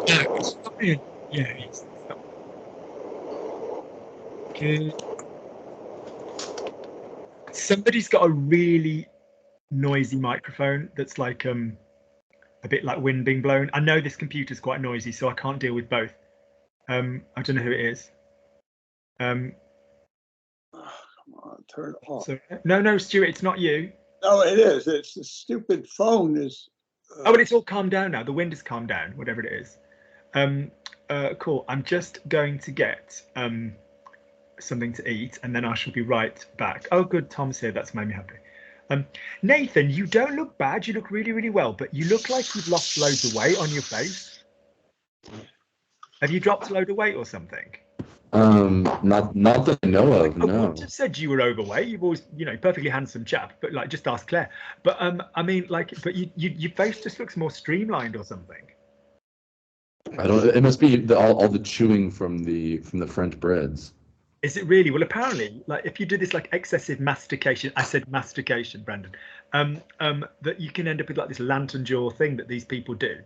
No, it's not really, yeah, it's not good. Somebody's got a really noisy microphone that's like a bit like wind being blown. I know this computer's quite noisy, so I can't deal with both. I don't know who it is. Oh, come on, turn it off. So, no, Stuart, it's not you. No, it is. It's the stupid phone is. Oh, but it's all calmed down now. The wind has calmed down, whatever it is. Cool. I'm just going to get something to eat, and then I shall be right back. Oh, good. Tom's here. That's made me happy. Nathan, you don't look bad. You look really, really well, but you look like you've lost loads of weight on your face. Have you dropped a load of weight or something? Not that I know of. I No. wouldn't have said you were overweight. You've always, perfectly handsome chap. But like, just ask Claire. But I mean, like, but your face just looks more streamlined or something. I don't. It must be all the chewing from the French breads. Is it really? Well, apparently, like if you do this like excessive mastication, I said mastication, Brandon, that you can end up with like this lantern jaw thing that these people do.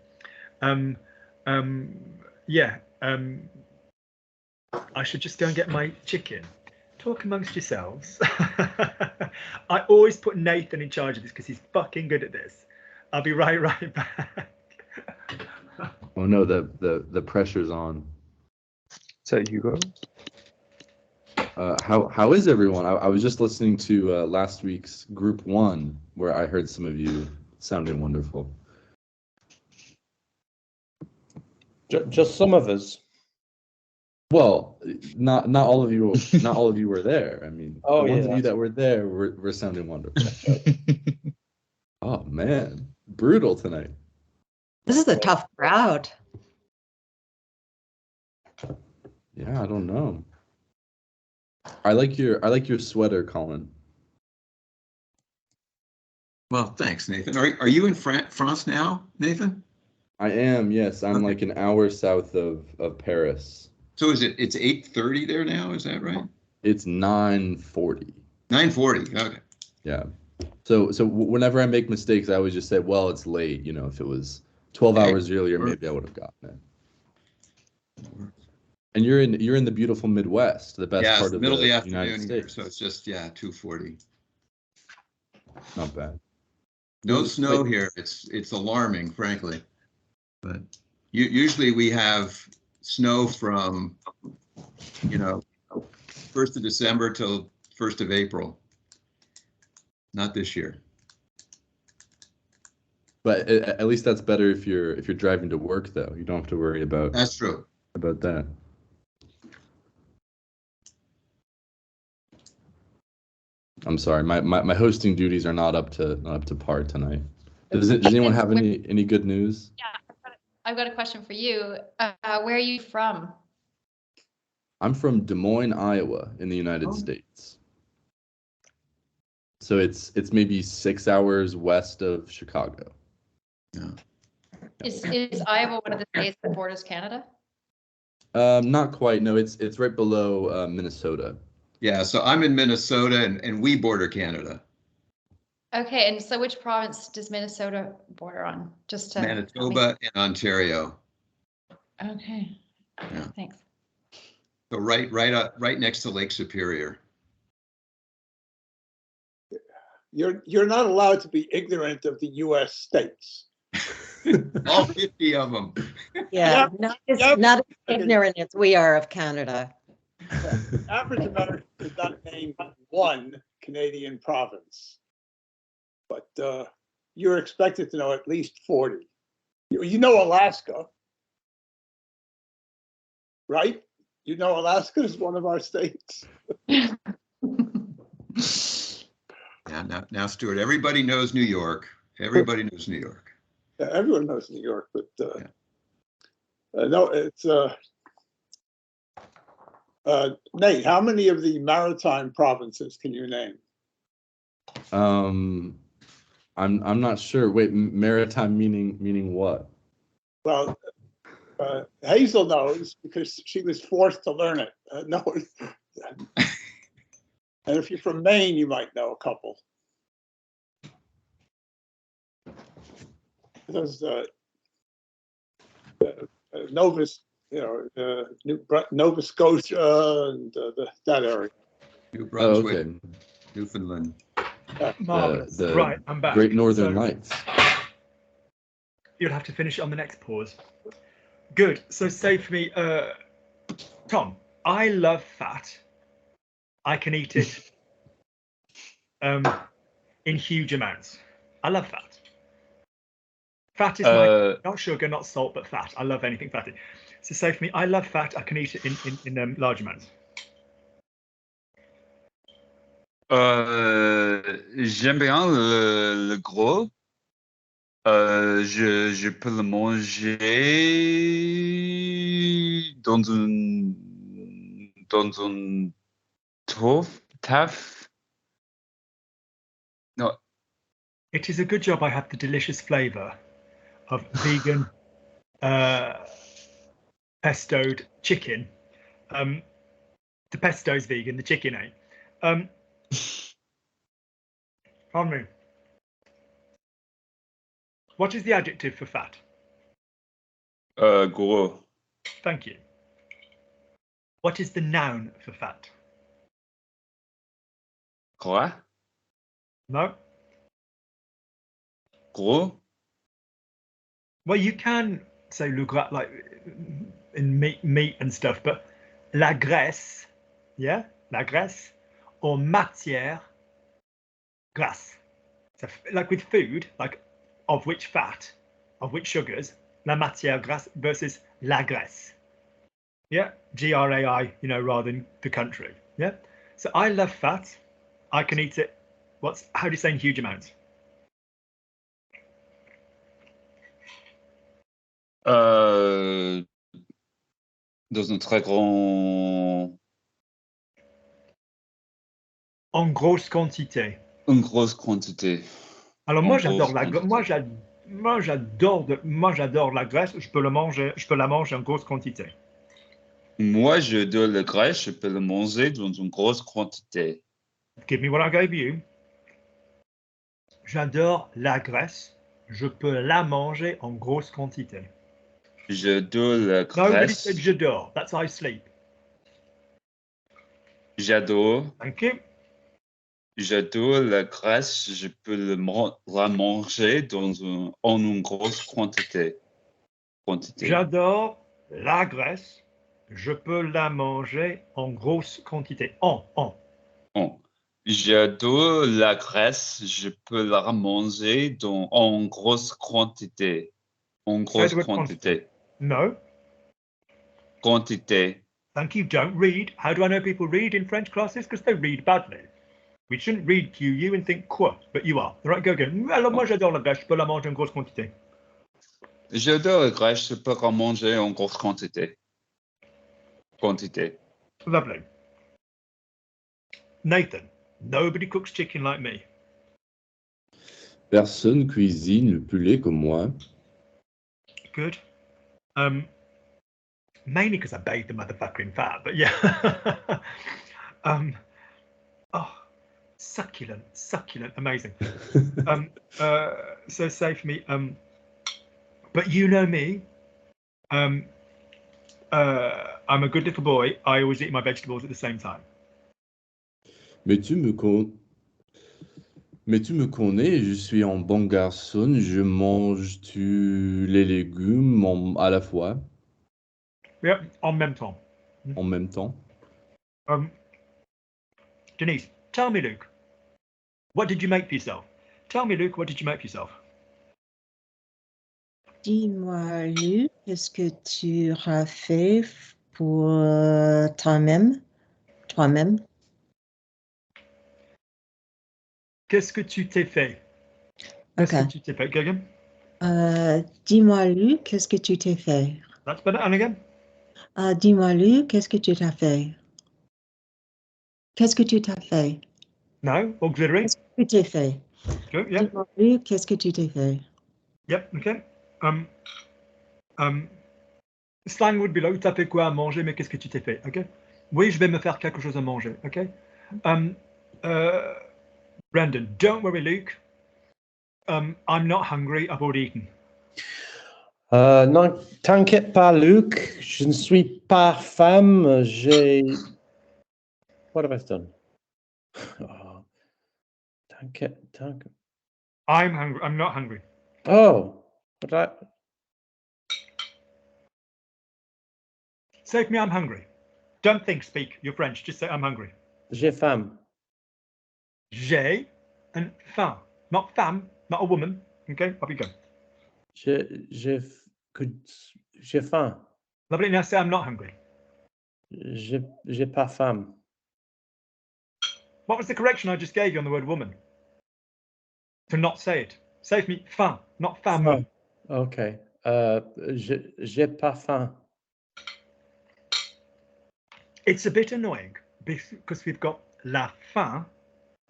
I should just go and get my chicken. Talk amongst yourselves. I always put Nathan in charge of this because he's fucking good at this. I'll be right back. Oh no, the pressure's on. So you go. How is everyone? I was just listening to last week's Group 1, where I heard some of you sounding wonderful. Just some of us. Well, not all of you. Not all of you were there. I mean, Oh, the ones yeah, of you that were there were sounding wonderful. Oh man, brutal tonight. This is a tough crowd. Yeah, I don't know. I like your sweater, Colin. Well, thanks, Nathan. Are you in France now, Nathan? I am. Yes, I'm like an hour south of Paris. So it's 8:30 there now? Is that right? It's 9:40. 9:40. Okay. Yeah. So whenever I make mistakes, I always just say, well, it's late. You know, if it was 12 hours earlier, maybe I would have gotten it. And you're in the beautiful Midwest, the best part of the middle of the United afternoon here, States. so it's just 2:40. Not bad. No snow here. It's alarming, frankly. But usually we have snow from 1st of December till 1st of April. Not this year. But at least that's better if you're driving to work, though. You don't have to worry about. That's true. About that. I'm sorry, my hosting duties are not up to par tonight. Does anyone have any good news? Yeah, I've got a question for you. Where are you from? I'm from Des Moines, Iowa, in the United States. So it's maybe 6 hours west of Chicago. Yeah. Is Iowa one of the states that borders Canada? Not quite. No, it's right below Minnesota. Yeah, so I'm in Minnesota and we border Canada. Okay, and so which province does Minnesota border on? Just to Manitoba and Ontario. Okay. Yeah. Thanks. So right next to Lake Superior. You're not allowed to be ignorant of the U.S. states. All 50 of them. Yeah, not as ignorant as we are of Canada. The average American does not name one Canadian province, but you're expected to know at least 40. You know Alaska, right? You know Alaska is one of our states. Yeah, now, Stuart, everybody knows New York. Everybody knows New York. Yeah, everyone knows New York, but no, it's Nate, how many of the maritime provinces can you name? I'm not sure. Wait, maritime meaning what? Well, Hazel knows because she was forced to learn it. No, and if you're from Maine, you might know a couple. Because Nova Scotia and that area. New Oh, Brunswick, okay. Newfoundland. Marvelous. The Right, I'm back. Great Northern So Lights. you'll have to finish it on the next pause. Good. So say for me, Tom, I love fat. I can eat it in huge amounts. I love fat. Fat is not sugar, not salt, but fat. I love anything fatty. So say for me, I love fat. I can eat it in large amounts. J'aime bien le gros. Je peux le manger dans un taf. No. It is a good job I have the delicious flavour of vegan pestoed chicken. The pesto's vegan, the chicken ain't. Pardon me. What is the adjective for fat? Gros. Thank you. What is the noun for fat? Quoi? No. Gros? Well, you can say le gras like in meat and stuff, but la graisse, yeah, la graisse, or matière grasse. So like with food, like of which fat, of which sugars, la matière grasse versus la graisse. Yeah, G-R-A-I, rather than the country. Yeah. So I love fat. I can eat it. How do you say in huge amounts? Dans un très grand... En grosse quantité. Une grosse quantité. Alors moi j'adore la graisse. Je peux la manger en grosse quantité. Moi, j'adore la graisse. Je peux le manger dans une grosse quantité. Give me what I gave you. J'adore la graisse. Je peux la manger en grosse quantité. J'adore la graisse. Nobody said j'adore. That's I sleep. J'adore. Thank you. J'adore la graisse. Je peux la manger en une grosse quantité. J'adore la graisse. Je peux la manger en grosse quantité. J'adore la graisse. Je peux la manger en grosse quantité. En grosse quantité. No. Quantité. Thank you. Don't read. How do I know people read in French classes? Because they read badly. We shouldn't read QU and think quoi, but you are. All right, go again. Alors moi j'adore la graisse. Je peux la manger en grosse quantité. J'adore la graisse. Je peux la manger en grosse quantité. Lovely. Nathan, nobody cooks chicken like me. Personne cuisine le poulet comme moi. Good. Mainly because I bathed the motherfucker in fat, but yeah. Succulent, amazing. So say for me, but you know me, I'm a good little boy. I always eat my vegetables at the same time. Mais tu me connais, je suis un bon garçon, je mange les légumes à la fois. Yeah, en même temps. En même temps. Denise, tell me, Luke, what did you make for yourself? Tell me, Luke, what did you make for yourself? Dis-moi, Luc, qu'est-ce que tu as fait pour toi-même? Qu'est-ce que tu t'es fait? Qu'est-ce que tu t'es fait, Gagan? Dis-moi, Luc, qu'est-ce que tu t'es fait? That's better. And again? Dis-moi, Luc, qu'est-ce que tu t'as fait? Qu'est-ce que tu t'as fait? No, auxiliary. Qu'est-ce que tu t'es fait? Good, yeah. Dis-moi, Luc, qu'est-ce que tu t'es fait? Yep, okay. Slang would be like, t'as fait quoi à manger, mais qu'est-ce que tu t'es fait, okay? Oui, je vais me faire quelque chose à manger, okay? Brendan, don't worry, Luke. I'm not hungry, I've already eaten. Non, t'inquiète pas, Luc. Je ne suis pas femme. J'ai. What have I done? Oh, t'inquiète. I'm hungry. I'm not hungry. Oh, but I. Say to me, I'm hungry. Don't think, speak. You're French. Just say, I'm hungry. J'ai faim. J'ai and faim. Not femme, not a woman. Okay, off you go. J'ai faim. Lovely. Now say, I'm not hungry. J'ai pas faim. What was the correction I just gave you on the word woman? To not say it. Say for me, faim, not femme. Faim. Okay. J'ai pas faim. It's a bit annoying because we've got la fin,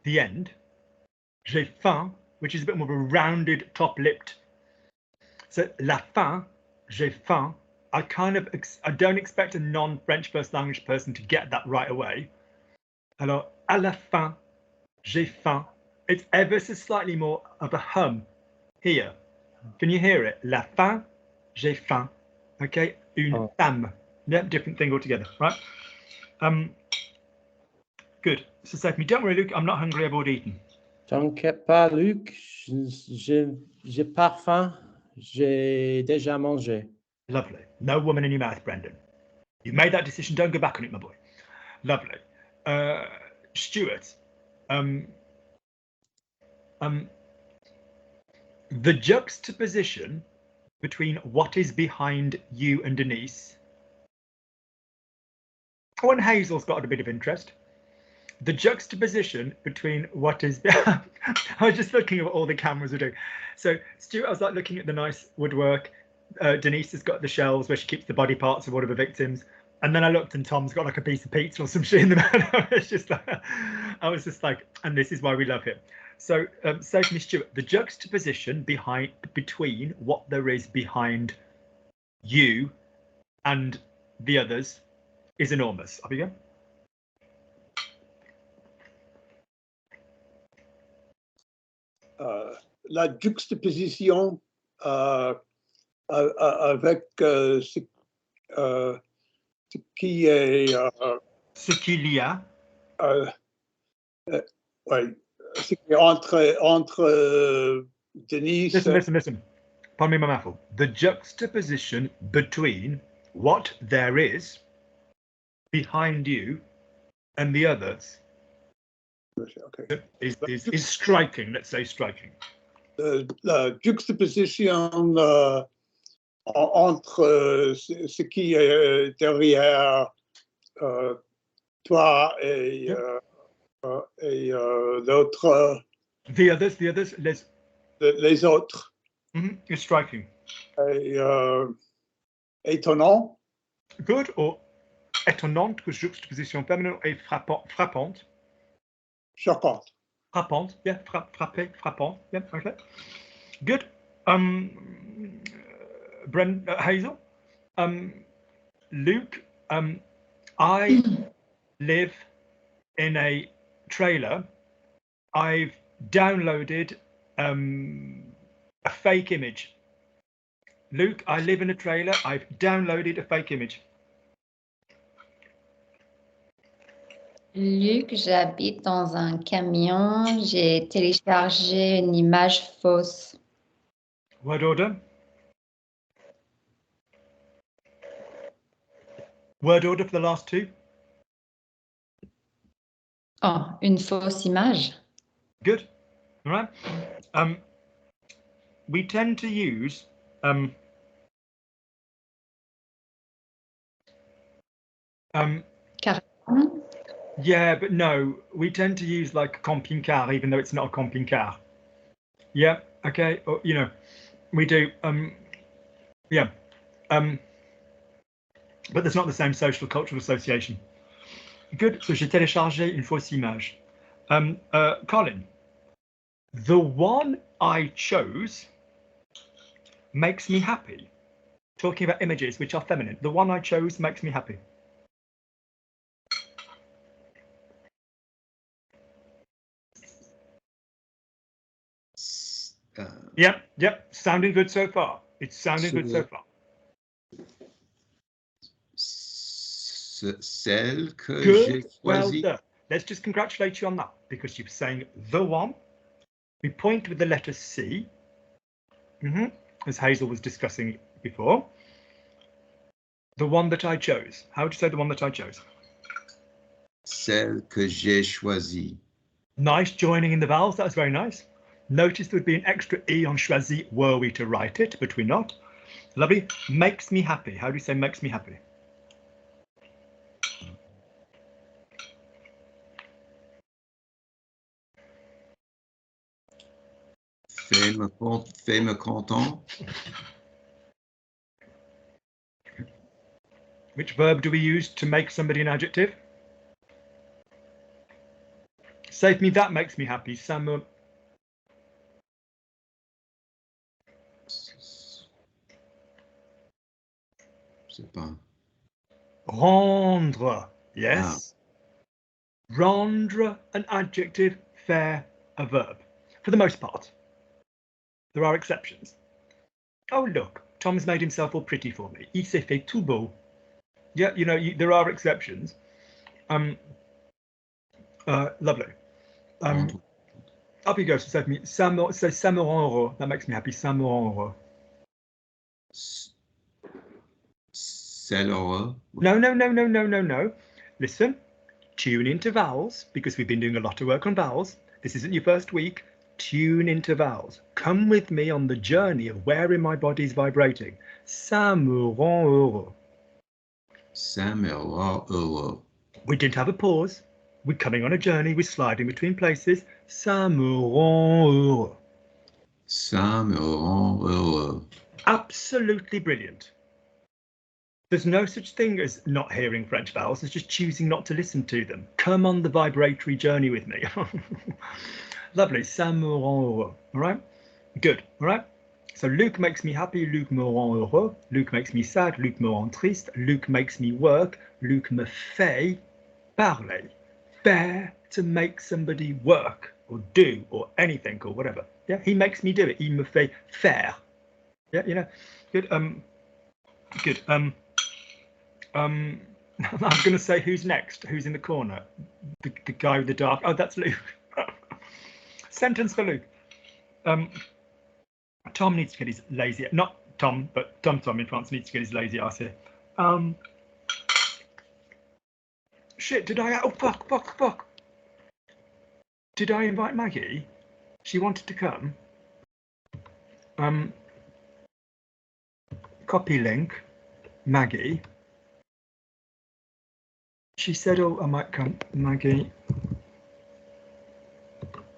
the end, j'ai faim, which is a bit more of a rounded, top-lipped. So la fin, j'ai faim. I don't expect a non-French first language person to get that right away. Alors, à la fin, j'ai faim. It's ever so slightly more of a hum here. Can you hear it? La fin, j'ai faim. Okay, une femme. Yeah, different thing altogether, right? Good. So say to me, don't worry, Luke, I'm not hungry, I've already eaten. T'inquiète pas, Luc. J'ai pas faim. J'ai déjà mangé. Lovely. No woman in your mouth, Brendan. You made that decision, don't go back on it, my boy. Lovely. Stuart, the juxtaposition between what is behind you and Denise. Oh, and Hazel's got a bit of interest. The juxtaposition between what is I was just looking at what all the cameras are doing. So Stuart, I was like looking at the nice woodwork. Denise has got the shelves where she keeps the body parts of one of her victims. And then I looked and Tom's got like a piece of pizza or some shit in the back. It's just like, I was just like, and this is why we love him. So say to me, Stuart, the juxtaposition between what there is behind you and the others is enormous. Up you go. La juxtaposition avec ce qui est ce qu'il y a ouais, ce qui est entre Denise. Listen. Pardon me, my mouthful. The juxtaposition between what there is behind you and the others okay. is striking. Let's say striking. La juxtaposition entre ce qui est derrière toi et l'autre. The others, les autres. It's striking. Et, étonnant. Good, or étonnante, que juxtaposition féminine et frappante. Choquante. Frappante, yeah, frappé, frappant, yeah, okay. Good. Hazel, Luke, I live in a trailer. I've downloaded a fake image. Luke, I live in a trailer. I've downloaded a fake image. Luc, j'habite dans un camion. J'ai téléchargé une image fausse. Word order. Word order for the last two. Oh, une fausse image. Good. All right. We tend to use Carrément. yeah, but no, we tend to use like camping-car, even though it's not a camping-car. Yeah, okay, or, you know, we do, yeah, but there's not the same social cultural association. Good, so j'ai téléchargé une fausse image. Colin, the one I chose makes me happy. Talking about images which are feminine, the one I chose makes me happy. Yep, sounding good so far. It's sounding good so far. Celle que Good. j'ai Well choisie. done. Let's just congratulate you on that because you're saying the one. We point with the letter C, as Hazel was discussing before. The one that I chose. How would you say the one that I chose? Celle que j'ai choisie. Nice joining in the vowels. That was very nice. Notice there would be an extra E on choisi were we to write it, but we're not. Lovely. Makes me happy. How do you say makes me happy? Fait me content. Which verb do we use to make somebody an adjective? Say to me, that makes me happy. Ça me... Je sais pas. Rendre. Yes. Rendre, an adjective, faire, a verb. For the most part. There are exceptions. Oh, look, Tom's made himself all pretty for me. Il s'est fait tout beau. Yeah, you know, there are exceptions. Lovely. Up you go. So say to me, ça me rend heureux. That makes me happy. Ça me rend heureux. C'est heureux. No. Listen, tune into vowels because we've been doing a lot of work on vowels. This isn't your first week. Tune into vowels. Come with me on the journey of where in my body is vibrating. Ça me rend heureux. Ça me rend heureux. We didn't have a pause. We're coming on a journey. We're sliding between places. Ça me rend heureux. Ça me rend heureux. Absolutely brilliant. There's no such thing as not hearing French vowels. There's just choosing not to listen to them. Come on the vibratory journey with me. Lovely. Ça me rend heureux. All right? Good. All right? So Luc makes me happy. Luc me rend heureux. Luc makes me sad. Luc me rend triste. Luc makes me work. Luc me fait parler. Faire, to make somebody work or do or anything or whatever. Yeah, he makes me do it. Il me fait faire. Yeah, you know. Good. Good. I'm going to say who's next. Who's in the corner? The guy with the dark. Oh, that's Luke. Sentence for Luke. Tom needs to get his lazy. Not Tom, but Tom in France needs to get his lazy ass here. Shit, did I? Oh, fuck. Did I invite Maggie? She wanted to come. Copy link. Maggie. She said, oh, I might come. Maggie.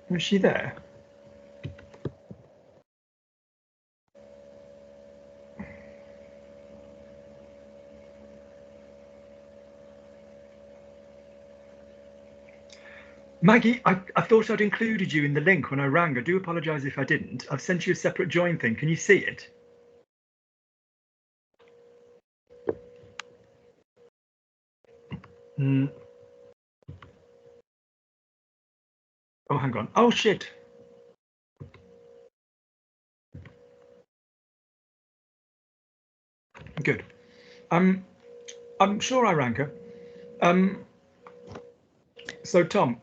Was she there? Maggie, I thought I'd included you in the link when I rang. I do apologise if I didn't. I've sent you a separate join thing. Can you see it? Oh, hang on. Oh, shit. Good. I'm sure I rang her. So, Tom.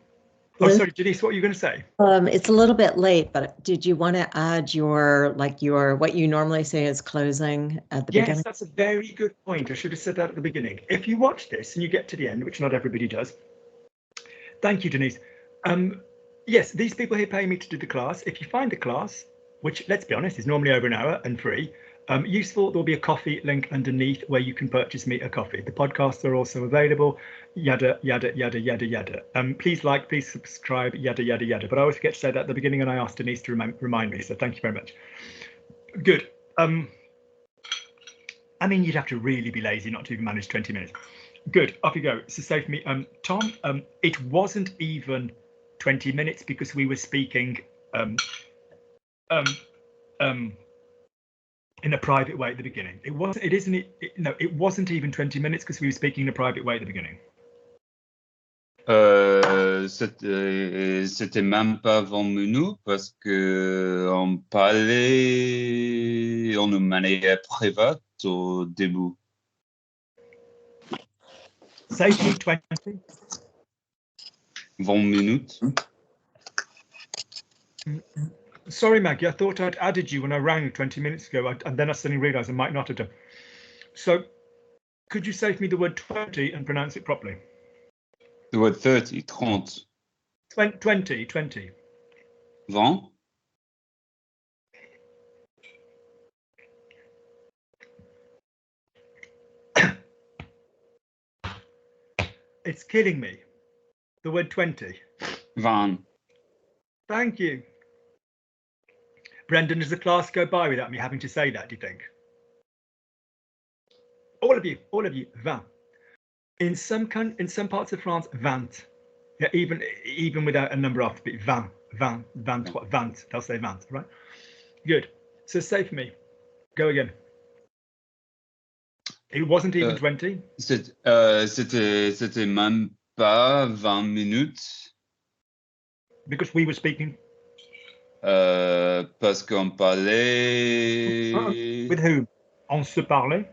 Oh, sorry, Janice, what were you going to say? It's a little bit late, but did you want to add your what you normally say is closing at the beginning? Yes, that's a very good point. I should have said that at the beginning. If you watch this and you get to the end, which not everybody does. Thank you, Denise. Yes, these people here pay me to do the class. If you find the class, which, let's be honest, is normally over an hour and free, useful, there'll be a coffee link underneath where you can purchase me a coffee. The podcasts are also available, yada, yada, yada, yada, yada. Please like, please subscribe, yada, yada, yada. But I always forget to say that at the beginning, and I asked Denise to remind me, so thank you very much. Good. I mean, you'd have to really be lazy not to even manage 20 minutes. Good, off you go. So say for me, Tom, it wasn't even 20 minutes because we were speaking in a private way at the beginning. It wasn't even 20 minutes because we were speaking in a private way at the beginning. C'était même pas 20 minutes parce que on parlait en une manière private au début. Save me 20. 20 minutes. Sorry, Maggie, I thought I'd added you when I rang 20 minutes ago, and then I suddenly realised I might not have done. So, could you save me the word 20 and pronounce it properly? The word 30, 30. 20. 20. It's killing me. The word 20. 20. Thank you. Brendan, does the class go by without me having to say that, do you think? All of you, 20. In some parts of France, 20. Yeah, even without a number after it, 20, 20, 20, they'll say 20, right? Good. So say for me. Go again. It wasn't even 20. C'était même pas 20 minutes. Because we were speaking. Parce qu'on parlait. With whom? On se parlait.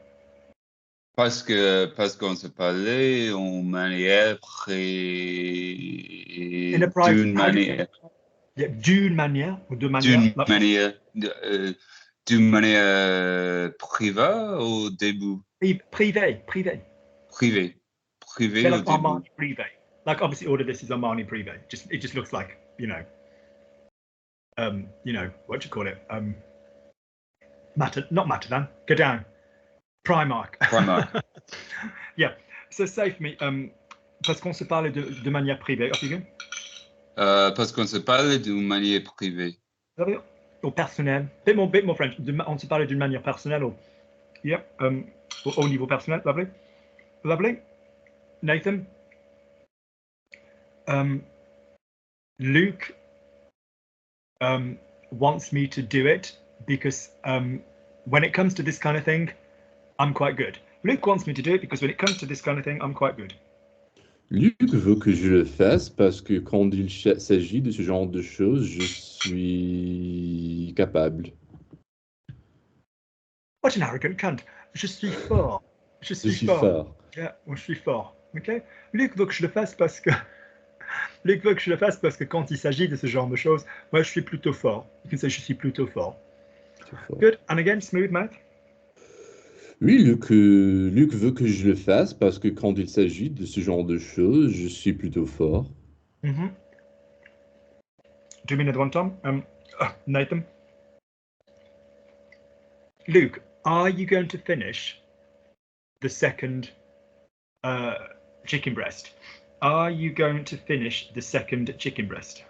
Parce qu'on se parlait en manière d'une manière. Yeah, d'une manière ou de manière. D'une manière privée au début. Privé au début. Like Armani privé. Like obviously all of this is Armani privé. It just looks like, what do you call it? Not Matalan. Go down. Primark. Yeah. So say for me, parce qu'on se parle de manière privée. Off you go. Parce qu'on se parle d'une manière privée. Au personnel. Bit more French. On se parle d'une manière personnelle. Au niveau personnel. Lovely. Nathan. Luke wants me to do it because when it comes to this kind of thing, I'm quite good. Luke wants me to do it because when it comes to this kind of thing, I'm quite good. Luc veut que je le fasse parce que quand il s'agit de ce genre de choses, je suis capable. What an arrogant cunt. Je suis fort. Je suis fort. Yeah, je suis fort. Okay? Luc veut que je le fasse parce que quand il s'agit de ce genre de choses, moi je suis plutôt fort. You can say je suis plutôt fort. Good. And again, smooth mouth. Oui, Luc veut que je le fasse parce que quand il s'agit de ce genre de choses, je suis plutôt fort. Mm-hmm. Do you mean another one, Tom? Nathan? Luke, are you going to finish the second chicken breast? Are you going to finish the second chicken breast?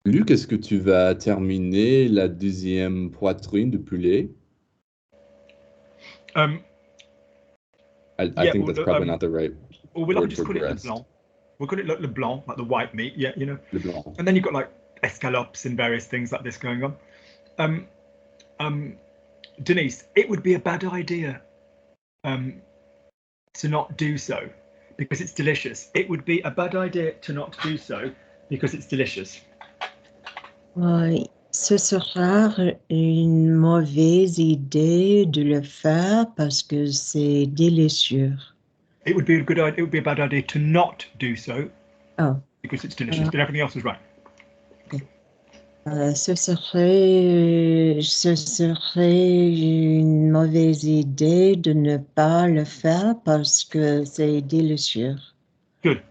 Luc, est-ce que tu vas terminer la deuxième poitrine de poulet? I think that's probably not the right we'll just call breast. it le blanc. We'll call it le blanc, like the white meat. Yeah, Le blanc. And then you've got like escalopes and various things like this going on. Denise, it would be a bad idea to not do so because it's delicious. It would be a bad idea to not do so because it's delicious. Ce sera une mauvaise idée de le faire parce que c'est délicieux. It would be a good idea. It would be a bad idea to not do so. Oh. Because it's delicious. But everything else is right. Okay. Ce serait une mauvaise idée de ne pas le faire parce que c'est délicieux. Good.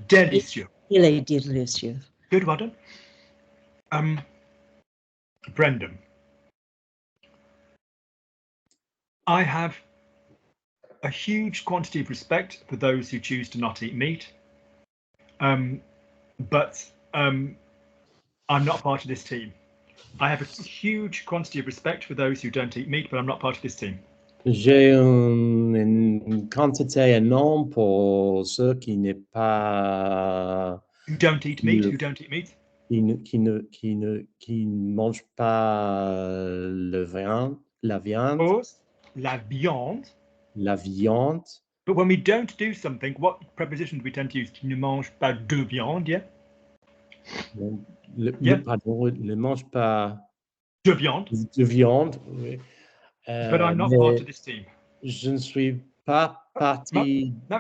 Delicieux. Il est délicieux. Good, well done. Brendan, I have a huge quantity of respect for those who choose to not eat meat, but I'm not part of this team. I have a huge quantity of respect for those who don't eat meat, but I'm not part of this team. J'ai une quantité énorme pour ceux qui n'est pas... Who don't eat meat, who don't eat meat. Qui ne mangent pas la viande. Pause. La viande. La viande. But when we don't do something, what preposition do we tend to use? Tu ne manges pas de viande, yeah? Pardon, ne mange pas De viande. de viande. Oui. But I'm not part of this team. Je ne suis pas partie. No.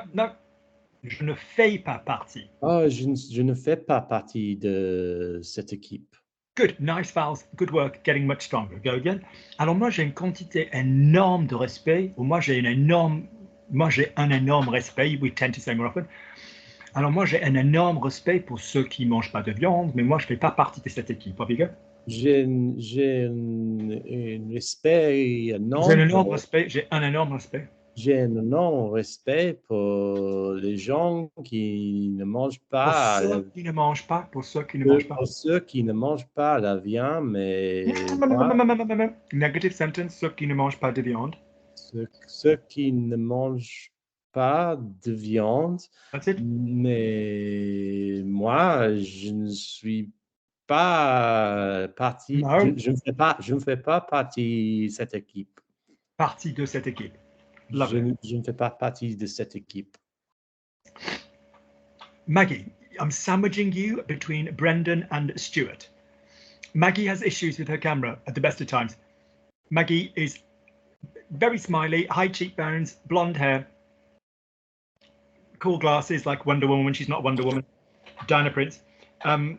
Je ne fais pas partie. Oh, je ne fais pas partie de cette équipe. Good, nice vowels, good work, getting much stronger. Go again. Alors moi j'ai une quantité énorme de respect, ou moi j'ai un énorme respect, we tend to say more often. Alors moi j'ai un énorme respect pour ceux qui ne mangent pas de viande, mais moi je ne fais pas partie de cette équipe. Off you go. J'ai un respect énorme. J'ai un énorme respect. J'ai un énorme respect pour les gens qui ne mangent pas. Pour ceux qui ne mangent pas. Pour ceux qui ne mangent pas la viande, mais. Negative sentence, ceux qui ne mangent pas de viande. Ceux qui ne mangent pas de viande. That's it. Mais moi, je ne suis pas partie. No. Je ne fais pas partie de cette équipe. Partie de cette équipe. Je ne fais pas partie de cette équipe. Maggie, I'm sandwiching you between Brendan and Stuart. Maggie has issues with her camera at the best of times. Maggie is very smiley, high cheekbones, blonde hair, cool glasses like Wonder Woman when she's not Wonder Woman, Diana Prince. But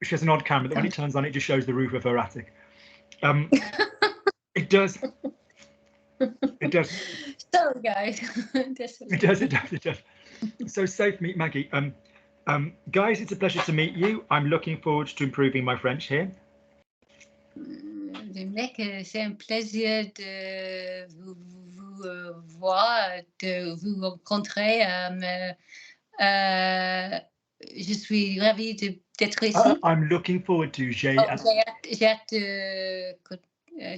she has an odd camera that when it turns on, it just shows the roof of her attic. It does. It does. Sorry, guys. It does. So safe meet Maggie. Guys, it's a pleasure to meet you. I'm looking forward to improving my French here. C'est un plaisir de vous voir, de vous rencontrer. Je suis ravie d'être ici. I'm looking forward to J'ai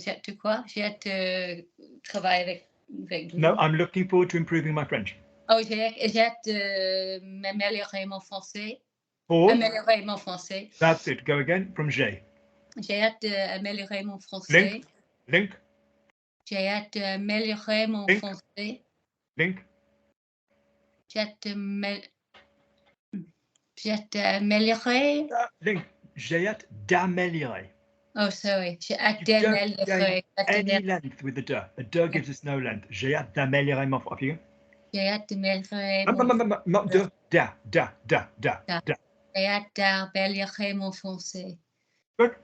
hâte de quoi? J'ai hâte de travailler avec vous. No, I'm looking forward to improving my French. Oh, j'ai hâte de m'améliorer mon français. Améliorer mon français. That's it. Go again from J'ai. J'ai hâte d'améliorer mon français. Link. J'ai hâte d'améliorer mon français. Link. J'ai hâte d'améliorer. Link. J'ai hâte d'améliorer. Oh, sorry. J'ai hâte d'améliorer. Any length with the de. The de gives us no length. J'ai hâte d'améliorer mon français. J'ai hâte d'améliorer. Not de. Da. J'ai hâte d'améliorer mon français. Good.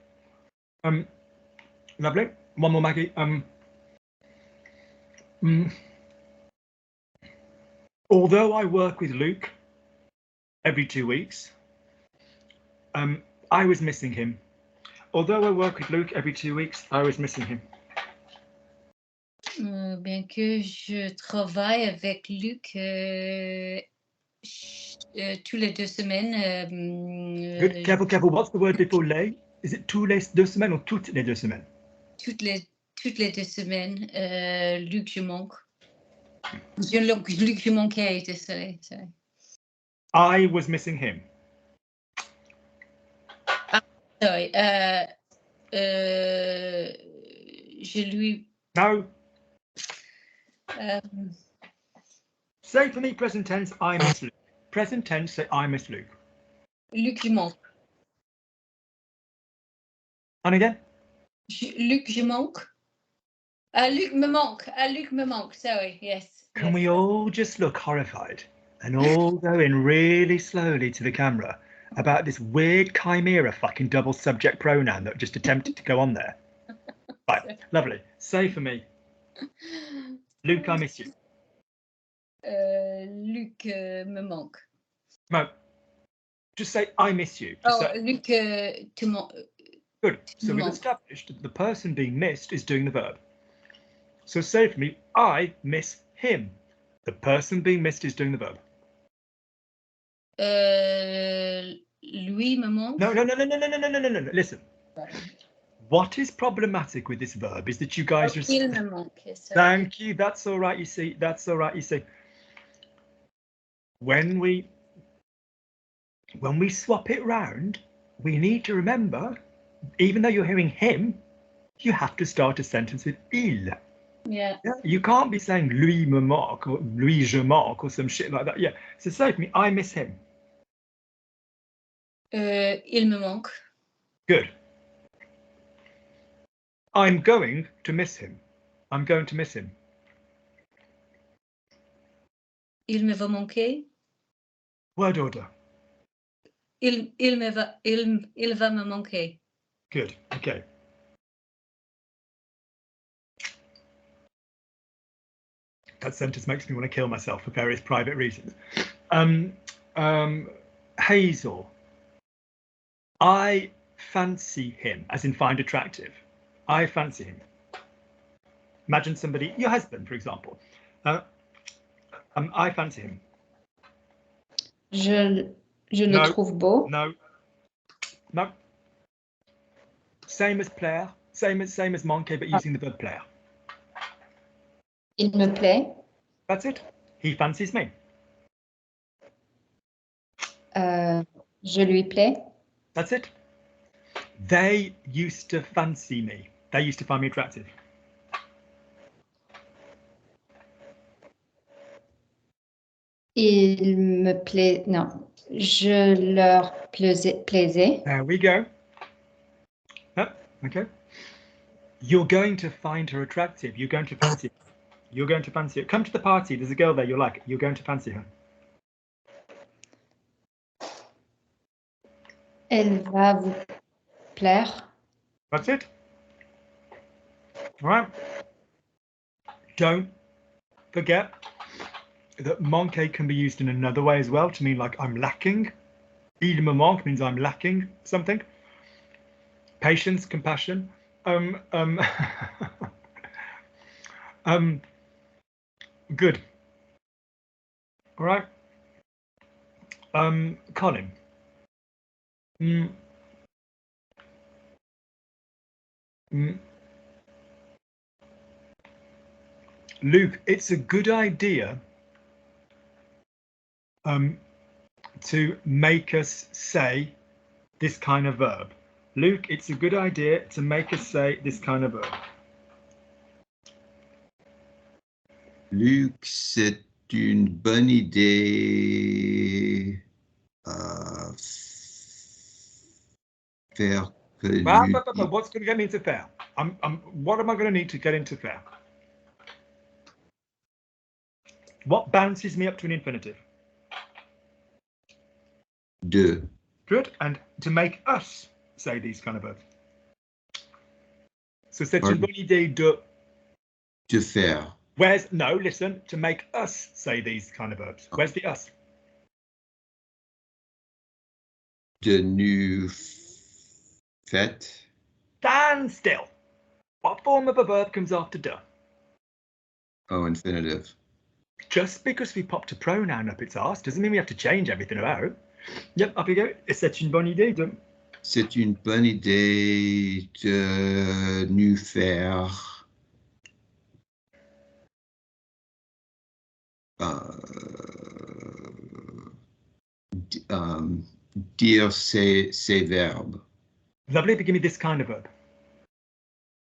Lovely. One more, Maggie. Although I work with Luke every 2 weeks, I was missing him. Although I work with Luke every 2 weeks, I was missing him. Bien que je travaille avec Luc tous les 2 semaines. Good. Careful. What's the word before les? Is it tous les 2 semaines ou toutes les 2 semaines? Toutes les 2 semaines, Luc, je manque. Luc, je manquais, désolé. I was missing him. Sorry. Je lui. No. Say for me, present tense, I miss Luke. Present tense, say I miss Luke. Luc, je manque. And again? Luc, je manque. Luc me manque. Sorry, yes. Can we all just look horrified and all go in really slowly to the camera about this weird chimera fucking double subject pronoun that just attempted to go on there? Right, lovely. Say for me. Luke, I miss you. Luc me manque. No. Just say I miss you. Luc, tu manques. Good. So we've established that the person being missed is doing the verb. So say for me, I miss him. The person being missed is doing the verb. Lui me manque. No. Listen. What is problematic with this verb is that you guys are. Il me manque. Thank you. That's all right. You see. When we swap it round, we need to remember, even though you're hearing him, you have to start a sentence with il. Yeah. Yeah, you can't be saying lui me manque or lui je manque or some shit like that. Yeah, so say for me, I miss him. Il me manque. Good. I'm going to miss him. I'm going to miss him. Il me va manquer. Word order. Il va me manquer. Good. Okay. That sentence makes me want to kill myself for various private reasons. Hazel. I fancy him, as in find attractive. I fancy him. Imagine somebody, your husband, for example. I fancy him. Je No. le trouve beau. No. No. Same as plaire. Same as manquer, but using the verb plaire. Il me plaît. That's it. He fancies me. Je lui plais. That's it. They used to fancy me. They used to find me attractive. Il me plaît. Non. Je leur plaisais. There we go. Yep. Okay. You're going to find her attractive. You're going to fancy her. You're going to fancy her. Come to the party. There's a girl there you like. You're going to fancy her. Elle va vous plaire. That's it. All right. Don't forget that manquer can be used in another way as well to mean like I'm lacking. Il me manque means I'm lacking something. Patience, compassion. Good. All right. Colin. Luke, it's a good idea to make us say this kind of verb. Luke, it's a good idea to make us say this kind of verb. Luc, c'est une bonne idée faire que What's going to get me into faire? What am I going to need to get into faire? What bounces me up to an infinitive? de. Good. And to make us say these kind of verbs. So c'est une bonne idée de faire. Where's, no, listen, to make us say these kind of verbs. Where's the us? De nous faites. Stand still. What form of a verb comes after de? Oh, infinitive. Just because we popped a pronoun up its arse doesn't mean we have to change everything about it. Yep, up you go. C'est une bonne idée de... C'est une bonne idée de nous faire dire ces verbes. Lovely, but give me this kind of verb.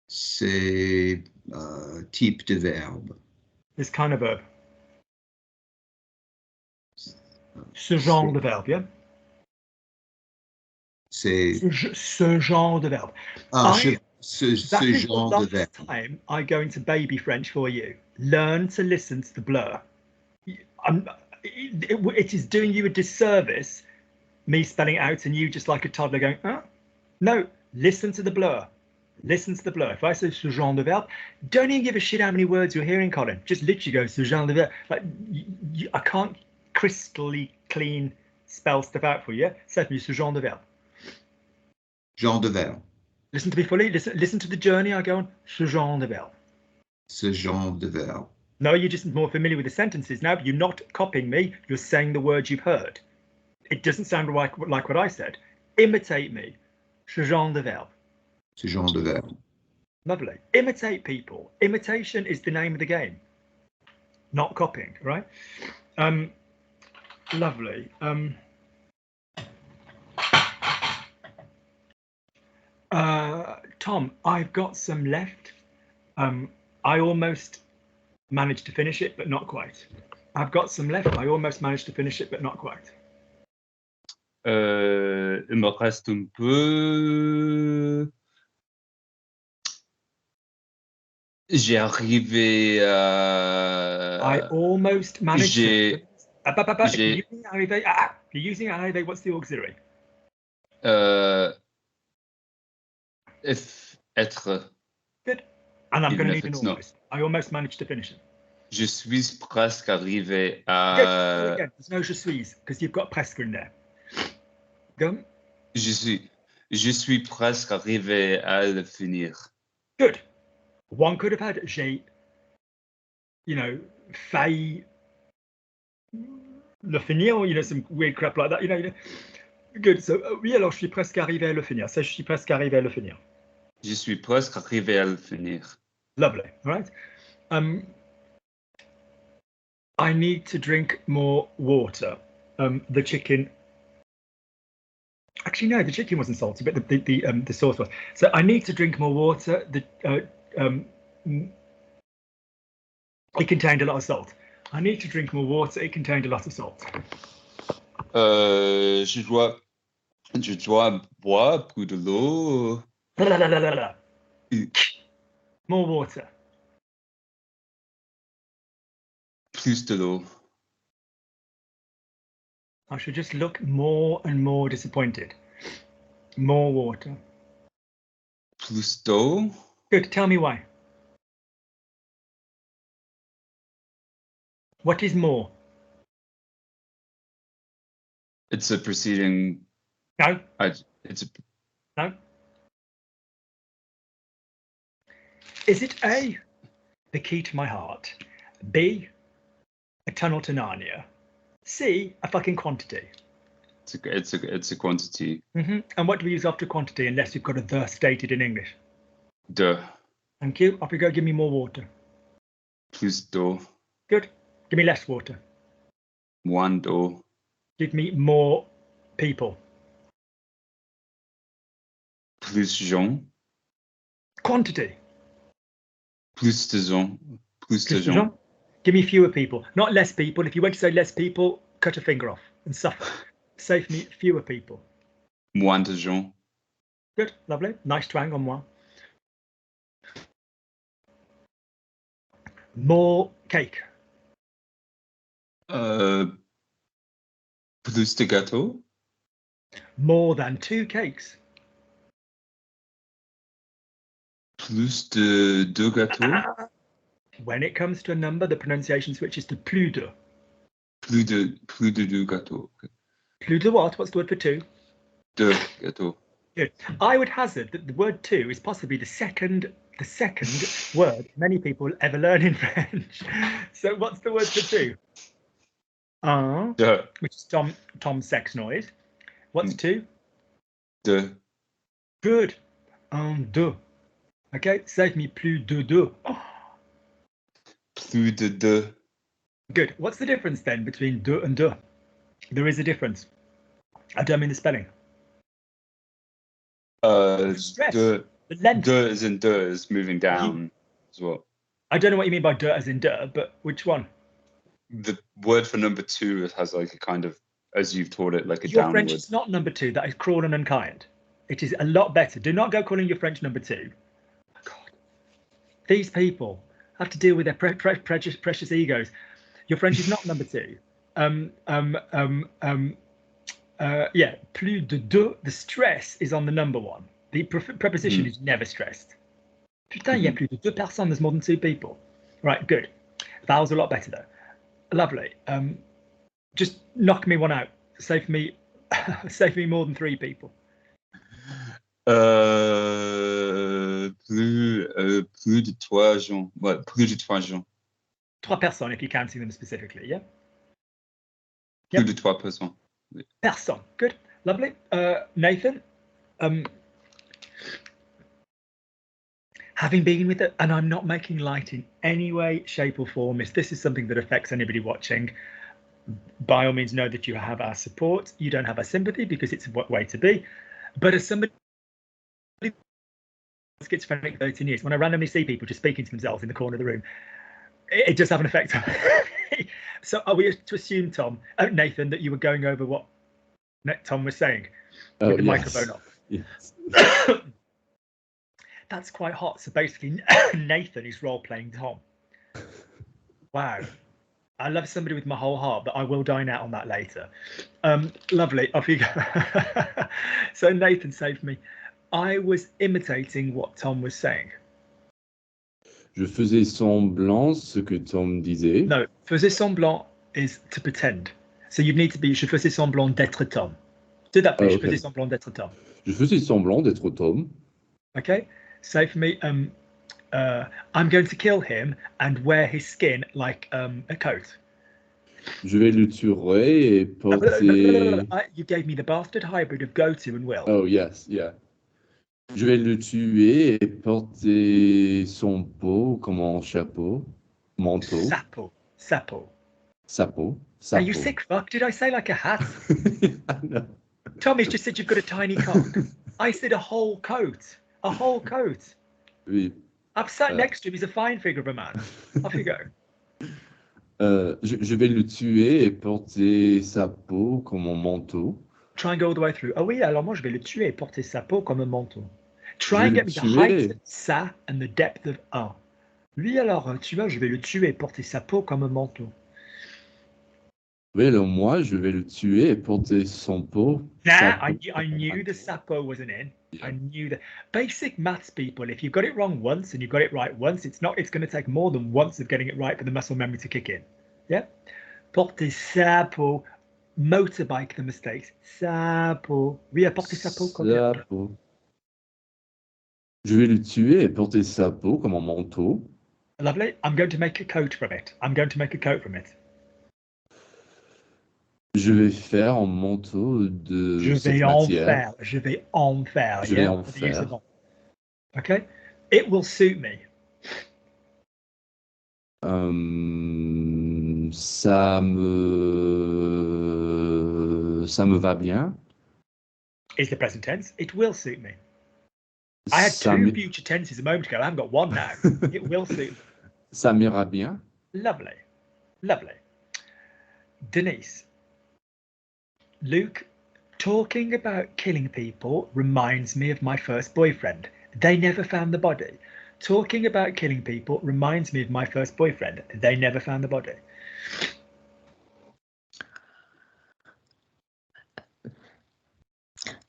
Ces types de verbes. This kind of verb. Ce genre de verbe, yeah? C'est... Ce genre de verbe. Ce genre de verbe. Time I go into baby French for you. Learn to listen to the blur. It is doing you a disservice, me spelling it out and you just like a toddler going, huh? No, listen to the blur. Listen to the blur. If I say ce genre de verbe, don't even give a shit how many words you're hearing, Colin. Just literally go ce genre de verbe. Like, I can't crystally clean spell stuff out for you. So ce genre de verbe. Genre de verbe. Listen to me fully. Listen to the journey I go on. Ce genre de verbe. Ce genre de verbe. No, you're just more familiar with the sentences now. But you're not copying me. You're saying the words you've heard. It doesn't sound like what I said. Imitate me. Ce genre de verbe. Ce genre de verbe. Lovely. Imitate people. Imitation is the name of the game. Not copying, right? Lovely. Tom, I've got some left. I almost managed to finish it, but not quite. I've got some left. I almost managed to finish it, but not quite. Il me reste un peu. J'ai arrivé à. I almost managed to. J'ai. If you're using arrivé, you're using arrivé, what's the auxiliary? If être. Good. And I'm Even going to if need an it's not. almost. I almost managed to finish it. Je suis presque arrivé à. Good. Again, there's no je suis because you've got presque in there. Go. Je suis presque arrivé à le finir. Good. One could have had j'ai, failli le finir, or, some weird crap like that, Good. So, oui, alors je suis presque arrivé à le finir. Ça, je suis presque arrivé à le finir. Je suis presque arrivé à le finir. Lovely. All right. I need to drink more water. The chicken. Actually, no, the chicken wasn't salty, but the sauce was. So I need to drink more water. It contained a lot of salt. I need to drink more water. It contained a lot of salt. Je dois boire plus de l'eau. More water. Plus de l'eau. I should just look more and more disappointed. More water. Plus d'eau. Good. Tell me why. What is more? It's a preceding. No. It's a. No. Is it A, the key to my heart? B, a tunnel to Narnia? C, a fucking quantity? It's a quantity. And what do we use after quantity unless you've got a the stated in English? De. Thank you. Off we go. Give me more water. Plus d'eau. Good. Give me less water. Moins d'eau. Give me more people. Plus gens. Quantity. Plus de gens. Plus de gens. Give me fewer people, not less people. If you went to say less people, cut a finger off and suffer. Save me fewer people. Moins de gens. Good, lovely. Nice twang on moi. More cake. Plus de gâteau. More than 2 cakes. Plus de deux gâteaux. When it comes to a number, the pronunciation switches to plus de. Plus de deux gâteaux. Plus de what? What's the word for 2? Deux gâteaux. Good. I would hazard that the word 2 is possibly the second word many people ever learn in French. So what's the word for 2? Which is Tom's sex noise. What's 2? Deux. Good. Un, deux. Okay, save me plus de deux. Plus de deux. Good. What's the difference then between deux and deux? There is a difference. I don't mean the spelling. Stress. Deux. The length. Deux is in deux is moving down as well. I don't know what you mean by deux as in deux, but which one? The word for number 2 has like a kind of, as you've taught it, like a Your downward. French is not number 2. That is cruel and unkind. It is a lot better. Do not go calling your French number 2. Oh, God. These people have to deal with their precious egos. Your French is not number 2. Yeah, plus de deux. The stress is on the number 1. The preposition is never stressed. Putain, il y a plus de 2 personnes. There's more than 2 people. Right, good. Vowels are a lot better though. Lovely. Just knock me one out. Save me more than 3 people. Plus de 3 gens. Ouais, plus de 3 gens. 3 personnes if you're counting them specifically, yeah? Plus de 3 personnes. Personne. Good. Lovely. Nathan, having been with it, and I'm not making light in any way, shape or form, if this is something that affects anybody watching, by all means know that you have our support. You don't have our sympathy because it's a way to be. But as somebody schizophrenic 13 years. When I randomly see people just speaking to themselves in the corner of the room, it does have an effect on me. So are we to assume, Nathan, that you were going over what Tom was saying with the microphone off? Yes. That's quite hot. So basically, Nathan is role-playing Tom. Wow. I love somebody with my whole heart, but I will dine out on that later. Lovely. Off you go. So Nathan saved me. I was imitating what Tom was saying. Je faisais semblant ce que Tom disait. No, faisais semblant is to pretend. So you need to be, je faisais semblant d'être Tom. Do that, please. Je faisais semblant d'être Tom. Je faisais semblant d'être Tom. Okay. Say for me, I'm going to kill him and wear his skin like a coat. Je vais le tuer et porter... You gave me the bastard hybrid of go to and will. Oh, yes, yeah. Je vais le tuer et porter son pot comme un chapeau, manteau. Sapo. Are you sick fuck? Did I say like a hat? No. Tommy's just said you've got a tiny cock. I said a whole coat. A whole coat. Oui. I've sat next to him. He's a fine figure of a man. Off you go. Je vais le tuer et porter sa peau comme un manteau. Try and go all the way through. Oh oui, alors moi je vais le tuer et porter sa peau comme un manteau. Try and get me the height of ça and the depth of un. Lui alors, tu vois, je vais le tuer et porter sa peau comme un manteau. Oui, alors moi, je vais le tuer et porter son pot. Nah, I knew the sapo wasn't in. Yeah. I knew that. Basic maths, people, if you've got it wrong once and you've got it right once, it's going to take more than once of getting it right for the muscle memory to kick in. Yeah? Porter sapo. Motorbike, the mistakes. Sapo. Oui, porter sapo. Sapo. Je vais le tuer et porter sa peau comme un manteau. Lovely. I'm going to make a coat from it. Je vais faire un manteau de cette matière. Je vais en faire. Okay. It will suit me. Ça me va bien. Is the present tense. It will suit me. I had two future tenses a moment ago. I haven't got one now. It will suit me. Ça m'ira bien. Lovely. Denise. Luke, talking about killing people reminds me of my first boyfriend. They never found the body. Talking about killing people reminds me of my first boyfriend. They never found the body.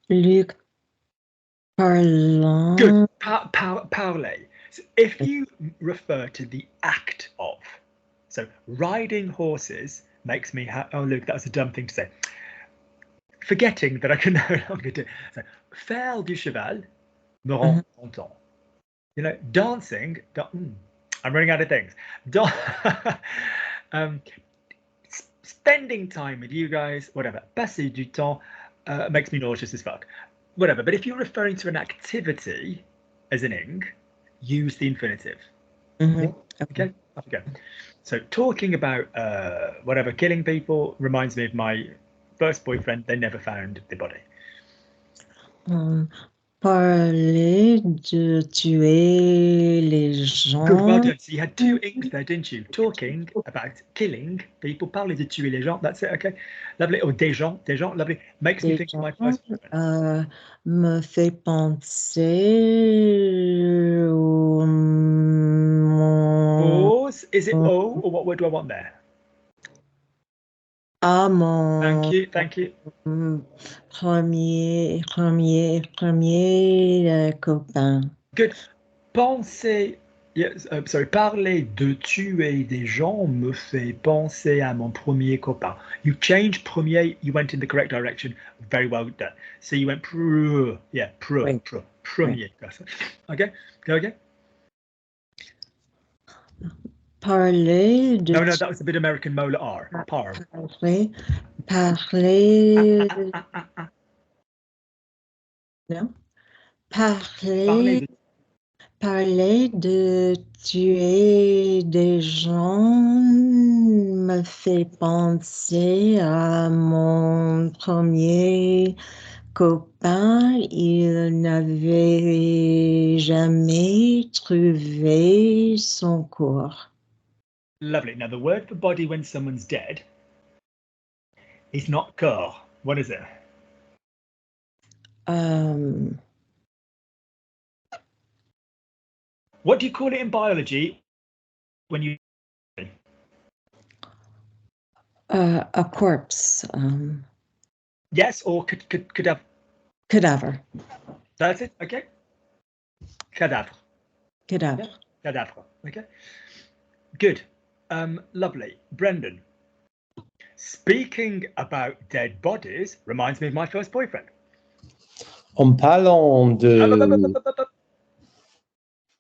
Luke, parlant. Good. Parler. So if you refer to the act of, so riding horses makes me oh, Luke, that was a dumb thing to say. Forgetting that I can no longer do. So, faire du cheval me rend content. You know, dancing. I'm running out of things. Spending time with you guys, whatever. Passer du temps makes me nauseous as fuck. Whatever. But if you're referring to an activity as an ing, use the infinitive. Okay. Off you go. So talking about whatever, killing people reminds me of my first boyfriend. They never found the body. Parler de tuer les gens. Good, well done. So you had two ings there, didn't you? Talking about killing people. Parler de tuer les gens. That's it. Okay. Lovely. Or des gens. Lovely. Makes me think of my first boyfriend. Me fait penser au Pause. Is it O or what word do I want there? à mon Thank you. Premier copain. Good. Penser, parler de tuer des gens me fait penser à mon premier copain. You changed premier, you went in the correct direction. Very well done. So you went premier. Okay, go again. Parler de... No, that was a bit American molar R. Parler. Non. Parler de tuer des gens me fait penser à mon premier copain, il n'avait jamais trouvé son corps. Lovely. Now, the word for body when someone's dead is not corps. What is it? What do you call it in biology when you... A corpse. Yes, or cadaver. Cadaver. That's it. Okay. Cadaver. Cadaver. Yeah. Cadaver. Okay. Good. Lovely. Brendan. Speaking about dead bodies reminds me of my first boyfriend. En parlant de...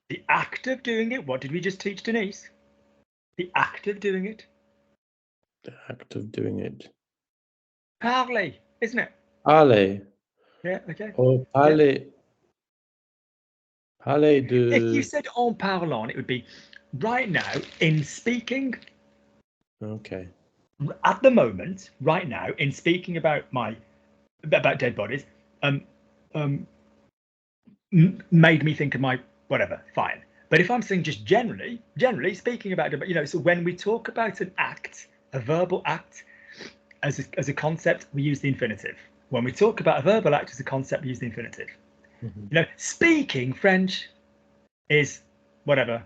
The act of doing it. What did we just teach Denise? The act of doing it. The act of doing it. Parler, isn't it? Parler. Yeah, okay. Oh, parler. Yeah. Parler de... If you said en parlant, it would be right now, in speaking. Okay. At the moment, right now, in speaking about dead bodies, made me think of my whatever, fine. But if I'm saying just generally speaking about, so when we talk about an act, a verbal act, as a concept, we use the infinitive. When we talk about a verbal act as a concept, we use the infinitive. Mm-hmm. Speaking French is whatever.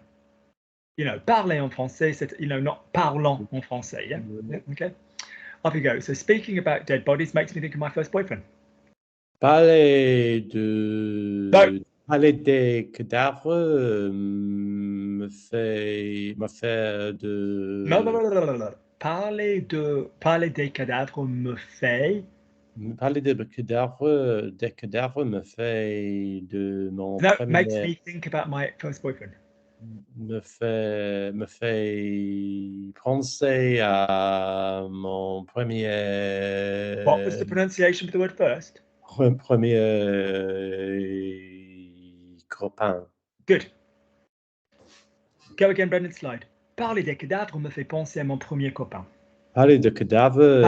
Parler en français, c'est, not parlant en français. Yeah? Yeah. Okay. Off you go. So speaking about dead bodies makes me think of my first boyfriend. Parler de... No. Parler des cadavres me fait de... Non. Parler des cadavres me fait... Parler des cadavres me fait de mon premier... makes me think about my first boyfriend. Me fait penser à mon premier... What was the pronunciation for the word first? Premier copain. Good. Go again, Brendan, slide. Parler des cadavres me fait penser à mon premier copain. Parler de cadavres...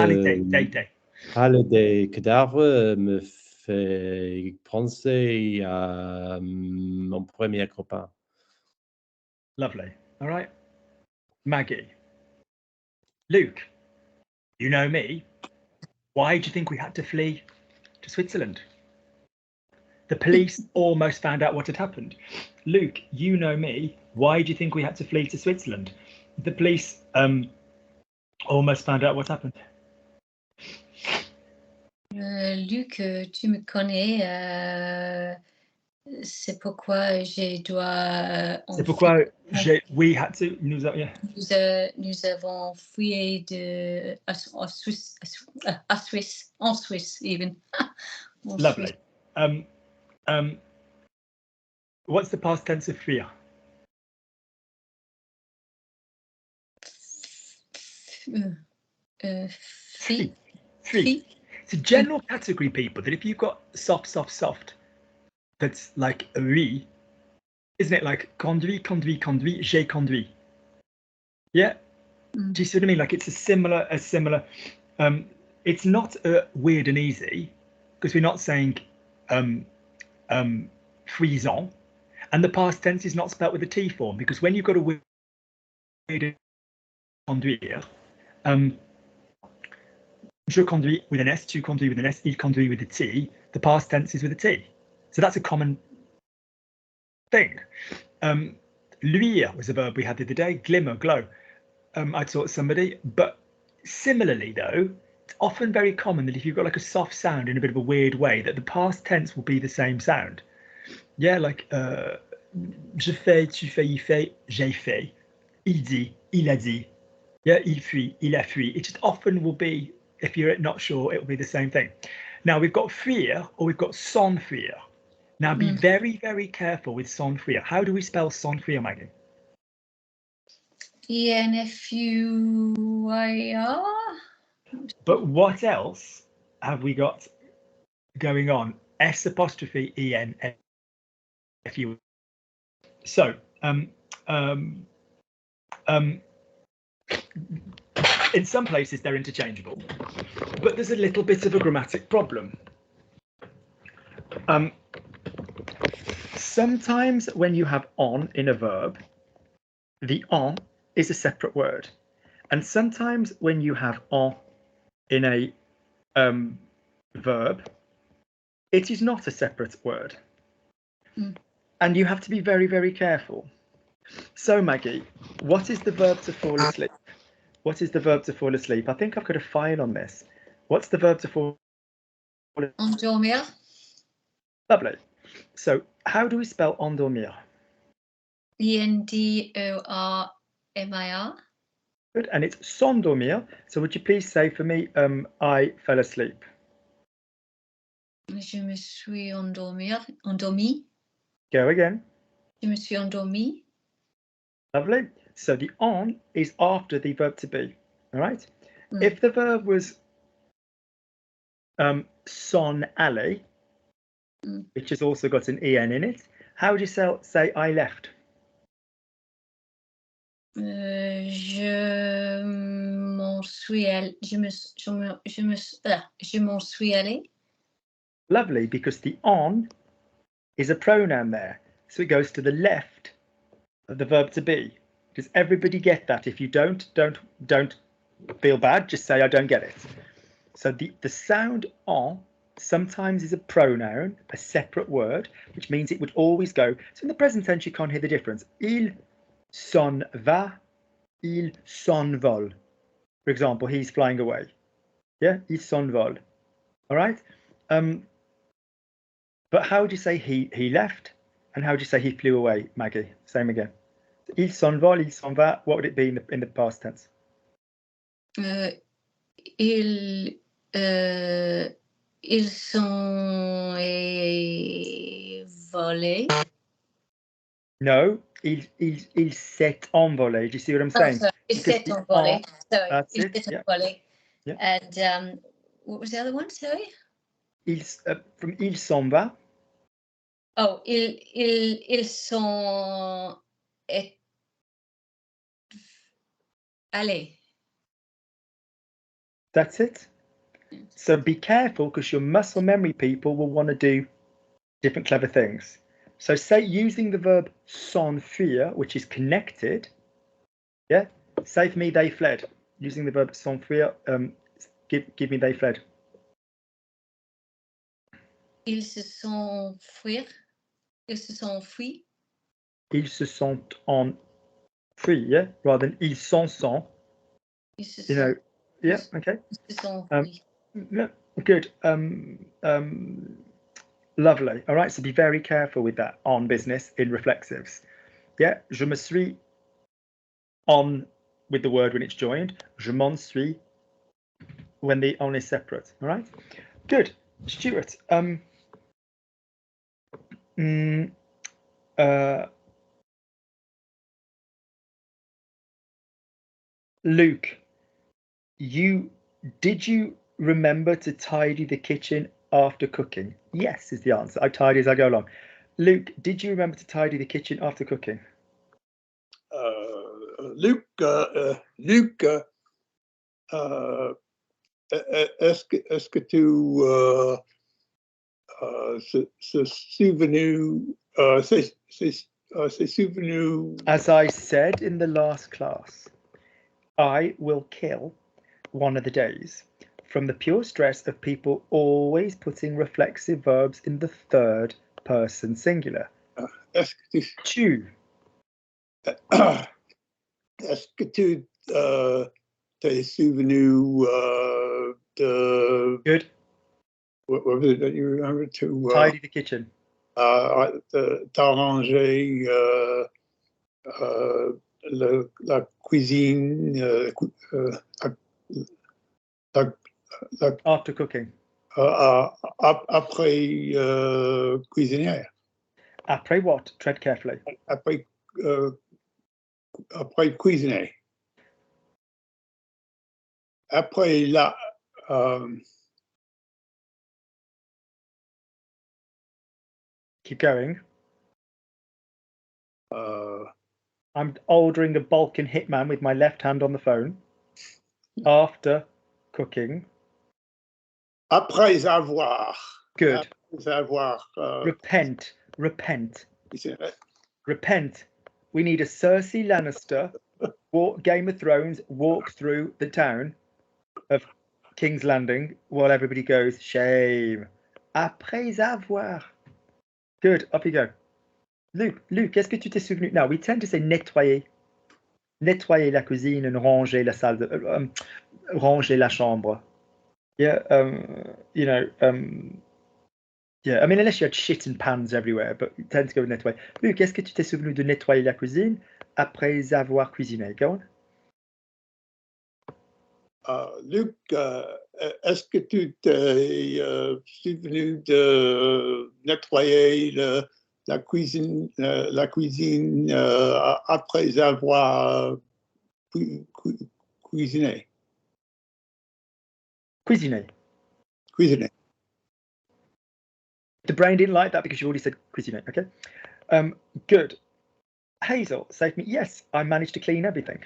Parler des cadavres me fait penser à mon premier copain. Lovely. All right. Maggie. Luke, you know me. Why do you think we had to flee to Switzerland? The police almost found out what had happened. Luke, you know me. Why do you think we had to flee to Switzerland? The police almost found out what happened. Luc, tu me connais. C'est pourquoi je dois... C'est pourquoi we had to... Nous avons fui en Suisse even. Lovely. What's the past tense of fuir? Fuir. It's a general category, people, that if you've got soft, that's like a oui, isn't it? Like conduit, j'ai conduit. Yeah. Do you see what I mean? Like it's a similar. It's not weird and easy because we're not saying fuisant, and the past tense is not spelt with a T form because when you've got a weird conduire, je conduis with an S, tu conduis with an S, il conduit with a T. The past tense is with a T. So that's a common thing. Luire was a verb we had the other day. Glimmer, glow. I taught somebody. But similarly, though, it's often very common that if you've got like a soft sound in a bit of a weird way, that the past tense will be the same sound. Yeah, like je fais, tu fais, il fait, j'ai fait. Il dit, il a dit. Yeah, il fuit, il a fui. It just often will be, if you're not sure, it will be the same thing. Now we've got fuir or we've got sans fuir. Now be very, very careful with sans fuir. How do we spell sans fuir, Maggie? ENFUIR. But what else have we got going on? S apostrophe ENFUIR. So in some places they're interchangeable, but there's a little bit of a grammatic problem. Sometimes when you have on in a verb, the on is a separate word. And sometimes when you have en in a verb, it is not a separate word. And you have to be very, very careful. So, Maggie, what is the verb to fall asleep? What is the verb to fall asleep? I think I've got a file on this. What's the verb to fall asleep? Endormir. Lovely. So, how do we spell endormir? Endormir. Good, and it's s'endormir. So would you please say for me, I fell asleep? Je me suis endormi. Go again. Je me suis endormi. Lovely. So the on is after the verb to be. All right. If the verb was s'en aller, which has also got an en in it, how would you say I left? Je m'en suis allé. Lovely, because the on is a pronoun there, so it goes to the left of the verb to be. Does everybody get that? If you don't feel bad. Just say I don't get it. So the sound en sometimes is a pronoun, a separate word, which means it would always go. So in the present tense, you can't hear the difference. Il s'en va, il s'envole. For example, he's flying away. Yeah, il s'envole. All right. But how would you say he left? And how would you say he flew away, Maggie? Same again. Il s'envole, il s'en va. What would it be in the past tense? Ils sont volés. No, il s'est envolé. Do you see what I'm saying? Il s'est envolé. Sorry, That's il it. s'est envolé. Yeah. And what was the other one? Sorry. From il s'en va. Oh, ils sont allés. That's it. So be careful, because your muscle memory people will want to do different clever things. So say using the verb s'enfuir, which is connected. Yeah. Say for me, they fled. Using the verb s'enfuir, give me they fled. Ils se sont fuis. Ils se sont fuis. Ils se sont enfuis, yeah, rather than ils s'en sont. You know, yeah, okay. Ils se sont fuis. Yeah, good. Lovely. All right, so be very careful with that on business in reflexives. Yeah, je me suis on with the word when it's joined. Je m'en suis when the on is separate. All right, good. Stuart, Luke, did you remember to tidy the kitchen after cooking? Yes, is the answer. I tidy as I go along. Luke, did you remember to tidy the kitchen after cooking? Luke, est-ce que tu c'est souvenu? As I said in the last class, I will kill one of the days from the pure stress of people always putting reflexive verbs in the third person singular. Est-ce que tu est-ce que tu t'es souvenu de good? What was it that you remember to tidy the kitchen? T'arranger la cuisine after cooking. Après cuisiner. Après what? Tread carefully. Après cuisiner. Après la. Keep going. I'm ordering a Balkan hitman with my left hand on the phone. After cooking. Après avoir. Good. avoir. Repent. Repent. We need a Cersei Lannister Game of Thrones walk through the town of King's Landing while everybody goes, shame. Après avoir. Good, up you go. Luke, est-ce que tu t'es souvenu? Now, we tend to say nettoyer. Nettoyer la cuisine and ranger la salle, ranger la chambre. Yeah, yeah, I mean, unless you had shit and pans everywhere, but you tend to go with nettoyer. Luke, est-ce que tu t'es souvenu de nettoyer la cuisine après avoir cuisiné? Go on. Luc, est-ce que tu t'es souvenu de nettoyer la cuisine après avoir cuisiné? Cuisiné. The brain didn't like that because you already said cuisine. Okay. Good. Hazel, say to me, yes, I managed to clean everything.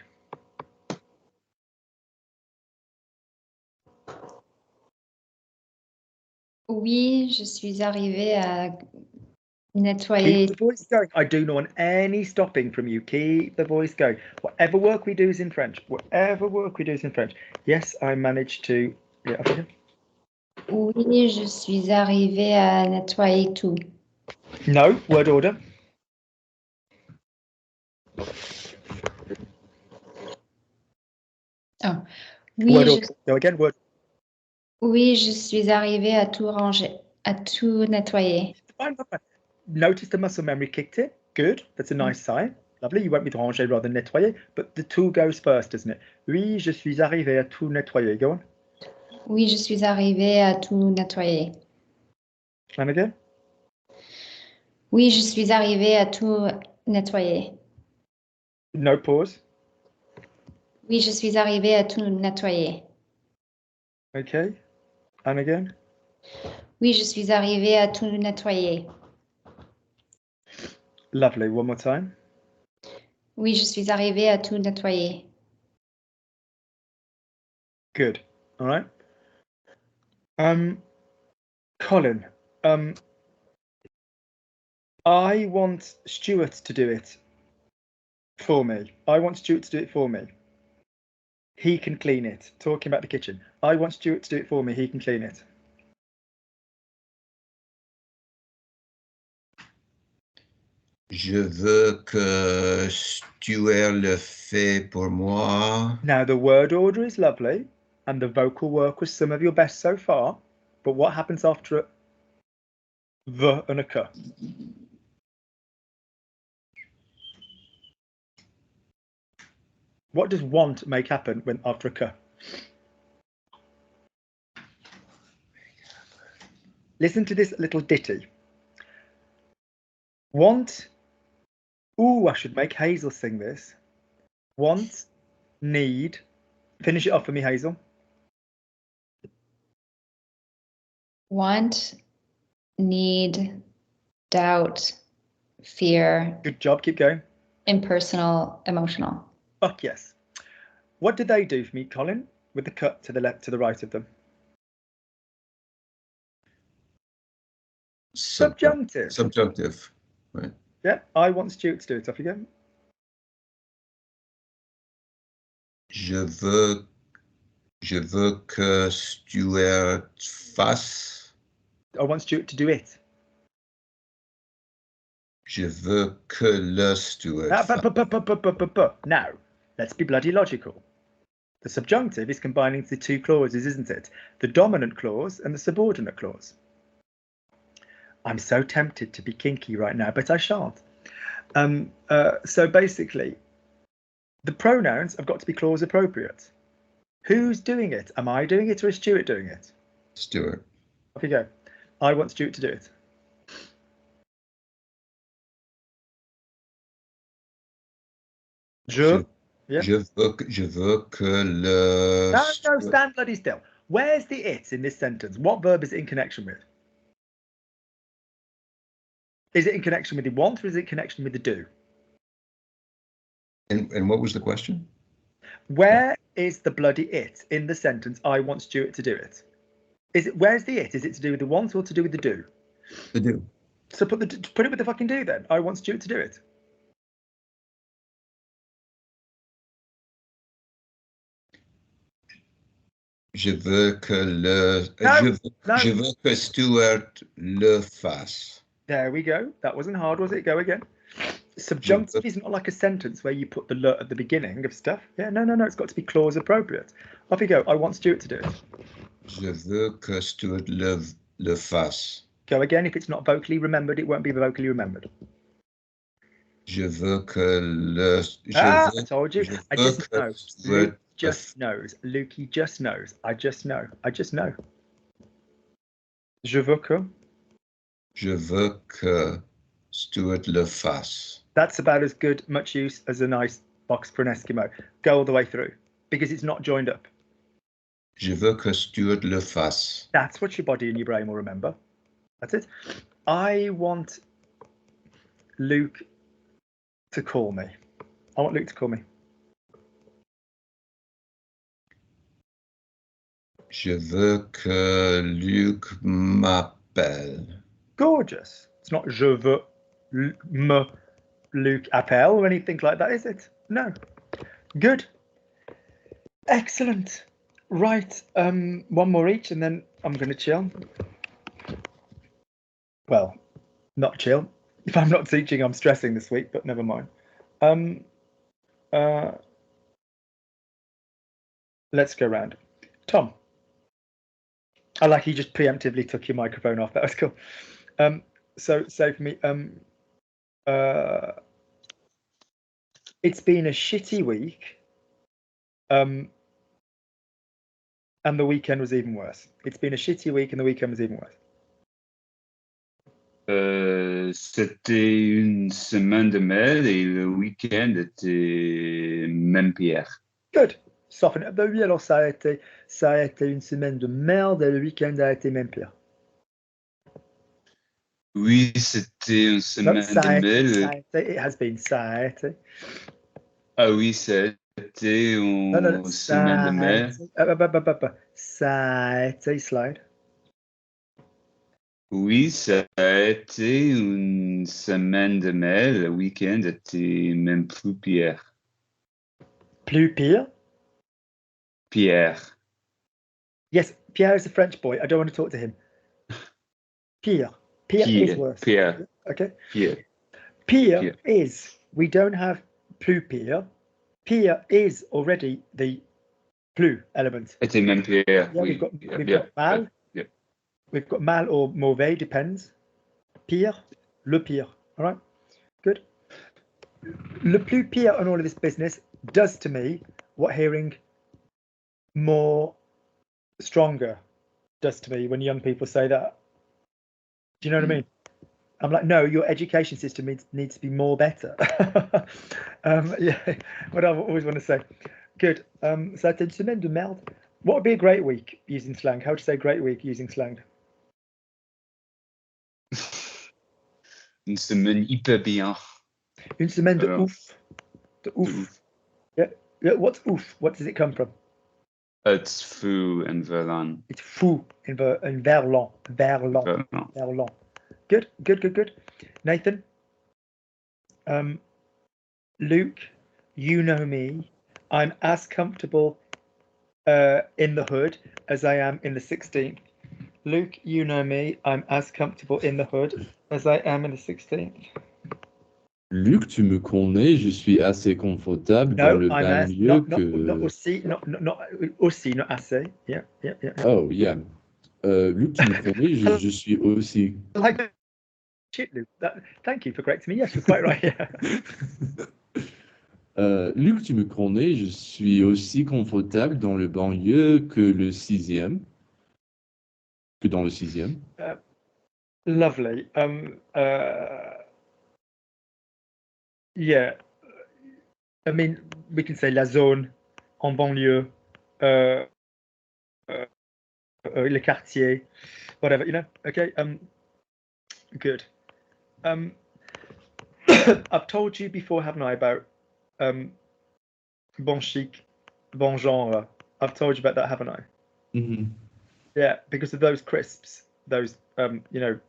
Oui, je suis arrivée à nettoyer. Keep the voice going. I do not want any stopping from you. Keep the voice going. Whatever work we do is in French. Whatever work we do is in French. Yes, I managed to. Yeah, okay. Oui, je suis arrivée à nettoyer tout. No, word order. Oh. Oui, word order. Go again, word. Oui, je suis arrivée à tout ranger, à tout nettoyer. Notice the muscle memory kicked in. Good. That's a nice sign. Lovely. You went with ranger rather than nettoyer, but the tout goes first, doesn't it? Oui, je suis arrivée à tout nettoyer. Go on. Oui, je suis arrivée à tout nettoyer. And again? Oui, je suis arrivée à tout nettoyer. No pause. Oui, je suis arrivée à tout nettoyer. Okay. And again? Oui, je suis arrivée à tout nettoyer. Lovely. One more time. Oui, je suis arrivée à tout nettoyer. Good. All right. Colin, I want Stuart to do it for me. I want Stuart to do it for me. He can clean it. Talking about the kitchen. I want Stuart to do it for me. He can clean it. Je veux que Stuart le fait pour moi. Now, the word order is lovely, and the vocal work was some of your best so far. But what happens after a the and a k? What does want make happen when after a k? Listen to this little ditty. Want. Ooh, I should make Hazel sing this. Want, need. Finish it off for me, Hazel. Want, need, doubt, fear. Good job. Keep going. Impersonal, emotional. Fuck yes. What did they do for me, Colin? With the cut to the left, to the right of them. Subjunctive. Subjunctive. Right. Yeah, I want Stuart to do it. Off you go. Je veux que Stuart fasse. I want Stuart to do it. Je veux que le Stuart fasse. Now, let's be bloody logical. The subjunctive is combining the two clauses, isn't it? The dominant clause and the subordinate clause. I'm so tempted to be kinky right now, but I shan't. So basically, the pronouns have got to be clause appropriate. Who's doing it? Am I doing it or is Stuart doing it? Stuart. Off you go. I want Stuart to do it. Je veux que le... No, stand bloody still. Where's the it in this sentence? What verb is it in connection with? Is it in connection with the want or is it in connection with the do? And what was the question? Where is the bloody it in the sentence, I want Stuart to do it? Where's the it? Is it to do with the want or to do with the do? The do. So put it with the fucking do then. I want Stuart to do it. Je veux que je veux que Stuart le fasse. There we go. That wasn't hard, was it? Go again. Subjunctive is not like a sentence where you put the le at the beginning of stuff. Yeah, no. It's got to be clause appropriate. Off you go. I want Stuart to do it. Je veux que Stuart le fasse. Go again. If it's not vocally remembered, it won't be vocally remembered. Je veux que le. I told you. I just know. Luke just knows. Lukey just knows. I just know. Je veux que. Je veux que Stuart le fasse. That's about as much use as a nice box for an Eskimo. Go all the way through because it's not joined up. Je veux que Stuart le fasse. That's what your body and your brain will remember. That's it. I want Luke to call me. I want Luke to call me. Je veux que Luc m'appelle. Gorgeous. It's not je veux me Luke appelle or anything like that, is it? No. Good. Excellent. Right. One more each and then I'm going to chill. Well, not chill. If I'm not teaching, I'm stressing this week, but never mind. Let's go round. Tom. I like you just preemptively took your microphone off. That was cool. So say for me, it's been a shitty week. And the weekend was even worse. It's been a shitty week and the weekend was even worse. C'était une semaine de merde et le week-end était même pire. Good. Soften it. Oui, alors ça a été une semaine de merde et le week-end a été même pire. Oui, c'était une semaine de merde. It has been ça a été. Ah oui, c'était une semaine de merde. Ça a été slide. Oui, ça a été une semaine de merde. Le week-end était même plus pire. Plus pire? Pierre. Yes, Pierre is a French boy. I don't want to talk to him. Pierre is worse. Pierre. Okay. Pierre is. We don't have plus pire. Pire is already the plus element. Était même pire. Yeah, oui. we've got mal. Yeah. We've got mal or mauvais, depends. Pire, le pire. All right, good. Le plus pire on all of this business does to me what hearing more stronger does to me when young people say that. Do you know what I mean? I'm like, no, your education system needs to be more better. Yeah, what I always want to say. Good. So that's une semaine de merde. What would be a great week using slang? How would you say great week using slang? Une semaine hyper bien. Une semaine de ouf. De ouf. Yeah. What's ouf? What does it come from? It's fou in Verlan. It's fou in Verlan. Verlan. Good. Nathan. Luke, you know me. I'm as comfortable in the hood as I am in the 16th. Luke, you know me. I'm as comfortable in the hood as I am in the 16th. Luc, tu me connais, je suis assez confortable dans le banlieue que... Not aussi, not assez. Yeah. Oh, yeah. Luc, tu me connais, je suis aussi... Like shit, Luke. Thank you for correcting me. Yes, you're quite right. Yeah. Luc, tu me connais, je suis aussi confortable dans le banlieue que dans le 6e. Lovely. Yeah. I mean, we can say la zone, en banlieue, le quartier, whatever, you know. Okay. Good. I've told you before, haven't I, about bon chic, bon genre. I've told you about that, haven't I? Mm-hmm. Yeah, because of those crisps. those the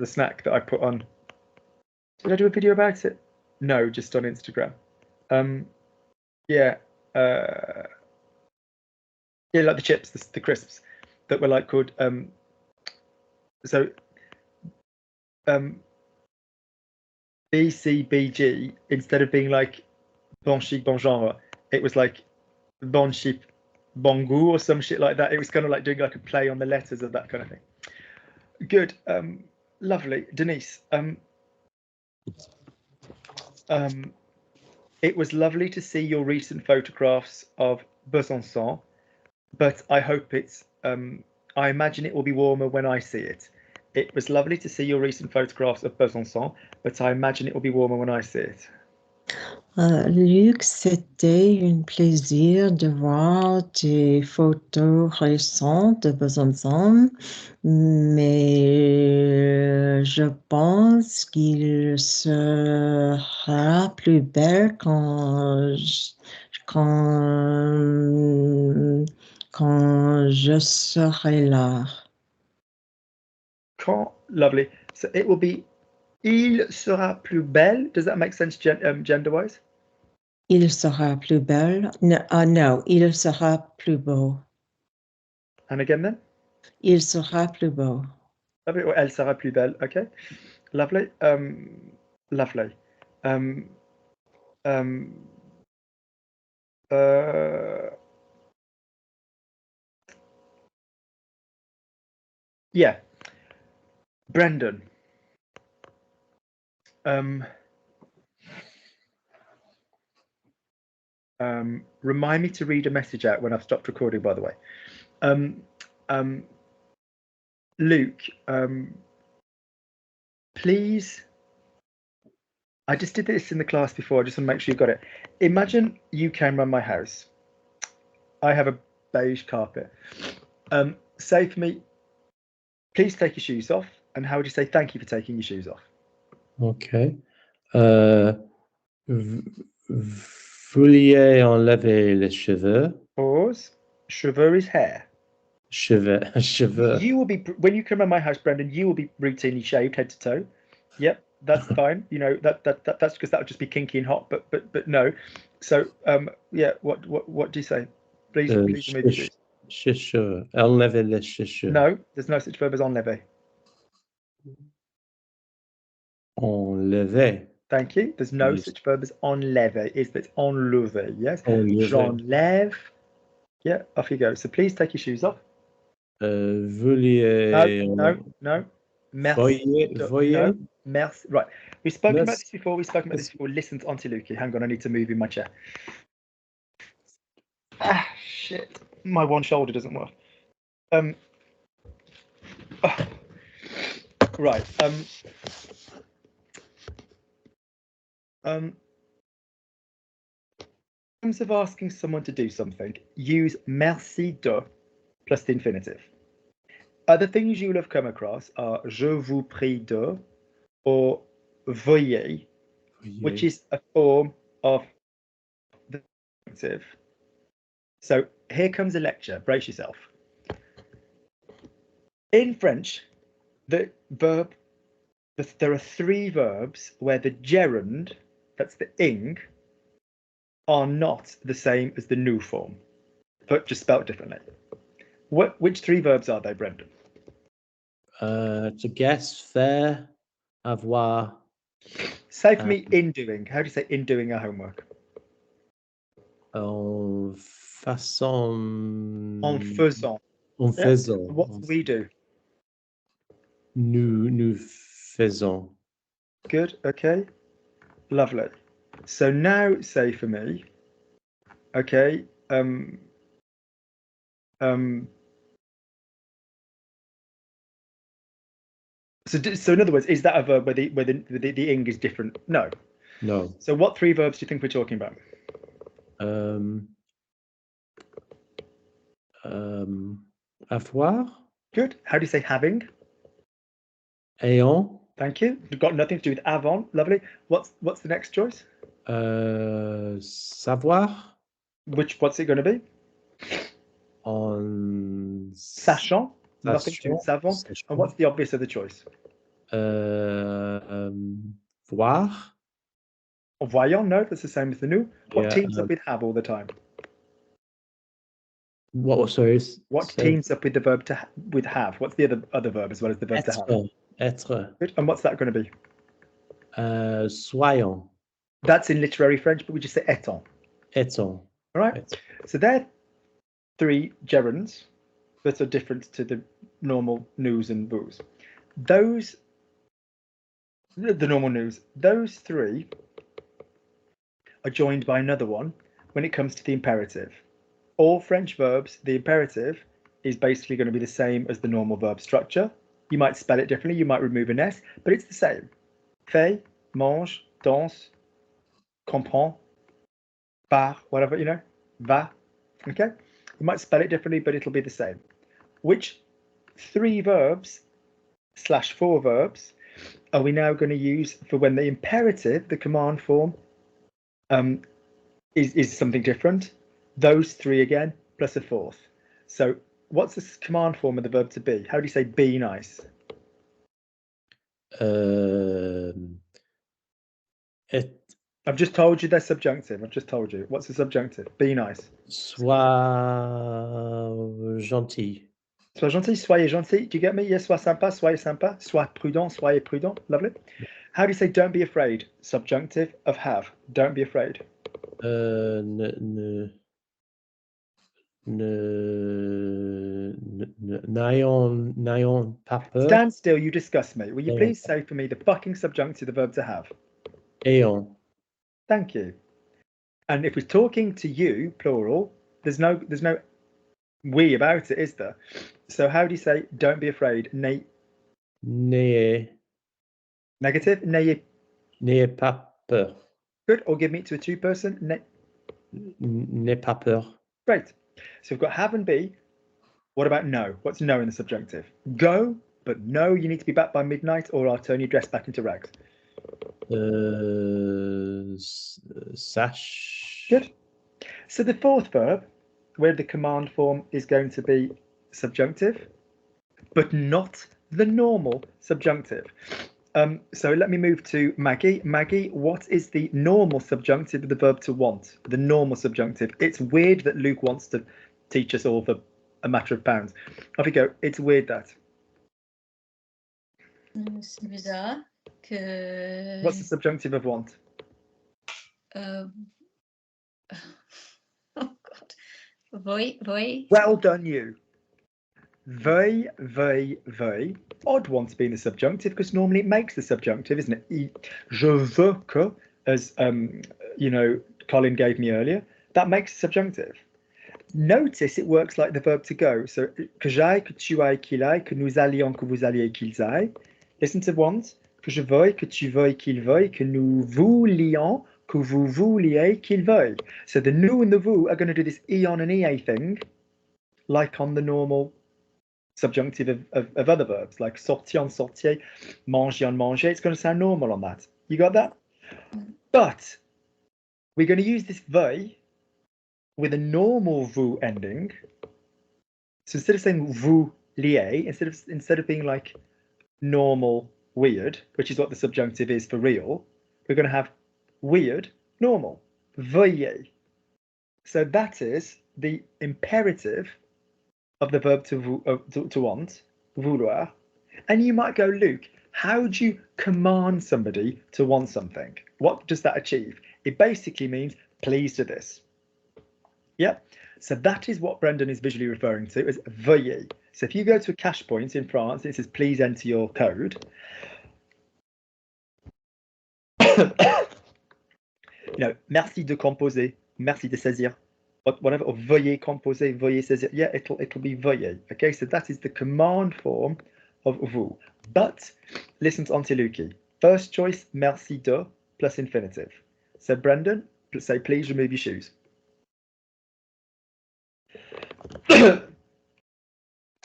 snack that I put on. Did I do a video about it? No, just on Instagram. Yeah, like the chips, the crisps that were like called BCBG, instead of being like bon chic, bon genre, it was like bon chic, bon goût or some shit like that. It was kind of like doing like a play on the letters of that kind of thing. Good. Lovely. Denise, it was lovely to see your recent photographs of Besançon, but I hope it's, I imagine it will be warmer when I see it. It was lovely to see your recent photographs of Besançon, but I imagine it will be warmer when I see it. Luc, c'était un plaisir de voir tes photos récentes de Besançon, mais je pense qu'il sera plus belle quand je serai là. Lovely. So it will be, il sera plus belle. Does that make sense gender-wise? Il sera plus belle. No, il sera plus beau. And again then? Il sera plus beau. Lovely. Or elle sera plus belle. Okay. Lovely. Lovely. Yeah. Brendan. Remind me to read a message out when I've stopped recording, by the way. Luke, please. I just did this in the class before. I just want to make sure you got it. Imagine you came around my house. I have a beige carpet. Say for me, please take your shoes off. And how would you say thank you for taking your shoes off? Okay. Veuillez enlever les cheveux. Pause. Cheveux is hair. Cheveux. You will be, when you come around my house, Brendan, you will be routinely shaved head to toe. Yep, that's fine. You know, that's because that would just be kinky and hot, but no. So yeah, what do you say? Please remove your shoes. Cheveux. Enlever les cheveux. No, there's no such verb as enlever. Enlever. Thank you. There's no such verb as enlever. It's enlever. Yes. J'enlève. Yeah, off you go. So please take your shoes off. Veuillez. No. Merci. Voyez. No. Merci. Right. We've spoken about this before. Listen to Auntie Lukey. Hang on, I need to move in my chair. Ah, shit. My one shoulder doesn't work. Right. In terms of asking someone to do something, use merci de plus the infinitive. Other things you will have come across are je vous prie de or veuillez, which is a form of the infinitive. So here comes a lecture. Brace yourself. In French, the verb, there are three verbs where the gerund, that's the ing, are not the same as the nous form, but just spelled differently. Which three verbs are they, Brendan? To guess, faire, avoir. Say for me, in doing. How do you say in doing our homework? En faisant. En faisant. En faisant. Yeah. What do we do? Nous faisons. Good. Okay. Lovely. So now say for me. Okay. So in other words, is that a verb where the ing is different? No. No. So what three verbs do you think we're talking about? Avoir. Good. How do you say having? Ayant. Thank you. You've got nothing to do with avant. Lovely. What's the next choice? Savoir. What's it going to be? En Sachant, nothing to savant. And what's the obvious other choice? Voir. Voyant, no, that's the same as the nous. What Yeah, teams up with have all the time? What? Sorry. What teams up with the verb with have? What's the other verb as well as the verb to have? Être. Good. And what's that going to be? Soyons. That's in literary French, but we just say étant. Étant. All right. So they're three gerunds that are different to the normal nous and vous. Those, the normal nous, those three are joined by another one when it comes to the imperative. All French verbs, the imperative is basically going to be the same as the normal verb structure. You might spell it differently, you might remove an S, but it's the same. Fait, mange, danse, comprend, part, whatever, you know, va, okay? You might spell it differently, but it'll be the same. Which three verbs / four verbs are we now going to use for when the imperative, the command form, is something different? Those three again, plus a fourth. So what's the command form of the verb to be? How do you say be nice? I've just told you they're subjunctive. I've just told you. What's the subjunctive? Be nice. Sois gentil. Sois gentil, soyez gentil. Do you get me? Yes, sois sympa, soyez sympa. Sois prudent, soyez prudent. Lovely. How do you say don't be afraid? Subjunctive of have. Don't be afraid. N'ayons pas peur. Stand still, you disgust me. Will you please say for me the fucking subjunctive of the verb to have? Ayons. Thank you. And if we're talking to you, plural, there's no we about it, is there? So how do you say don't be afraid? N'ayez. Negative? N'ayez pas peur. Good. Or give me to a two-person. N'ayez pas peur. Great. So we've got have and be. What about no? What's no in the subjunctive? Go, but no, you need to be back by midnight or I'll turn your dress back into rags. Sache. Good. So the fourth verb, where the command form is going to be subjunctive, but not the normal subjunctive. So let me move to Maggie. Maggie, what is the normal subjunctive of the verb to want? The normal subjunctive. It's weird that Luke wants to teach us all for a matter of pounds. Off you go. It's weird that. C'est bizarre que. What's the subjunctive of want? Oh God. Veuille. Well done, you. Veuille. Odd one to be in the subjunctive because normally it makes the subjunctive, isn't it? Je veux que, as Colin gave me earlier, that makes the subjunctive. Notice it works like the verb to go. So que j'aille, que tu ailles, qu'il aille, que nous allions, que vous alliez, qu'ils aillent. Listen to want. Que je veuille, que tu veuilles, qu'il veuille, que nous voulions, que vous vouliez, qu'il veuille. So the nous and the vous are going to do this eon and ea thing, like on the normal subjunctive of other verbs, like sortir, sortier, manger, manger. It's going to sound normal on that. You got that? But we're going to use this veuille with a normal vous ending. So instead of saying vous liez, instead of being like normal weird, which is what the subjunctive is for real, we're going to have weird normal. Veuillez. So that is the imperative of the verb to want, vouloir. And you might go, Luke, how do you command somebody to want something? What does that achieve? It basically means please do this. Yep. So that is what Brendan is visually referring to as veuillez. So if you go to a cash point in France, it says please enter your code. Merci de composer, merci de saisir. Whatever, or veuillez composer, veuillez saisir. Yeah, it'll be veuillez. Okay, so that is the command form of vous. But listen to Antiluki. First choice, merci de plus infinitive. So Brendan, say please remove your shoes.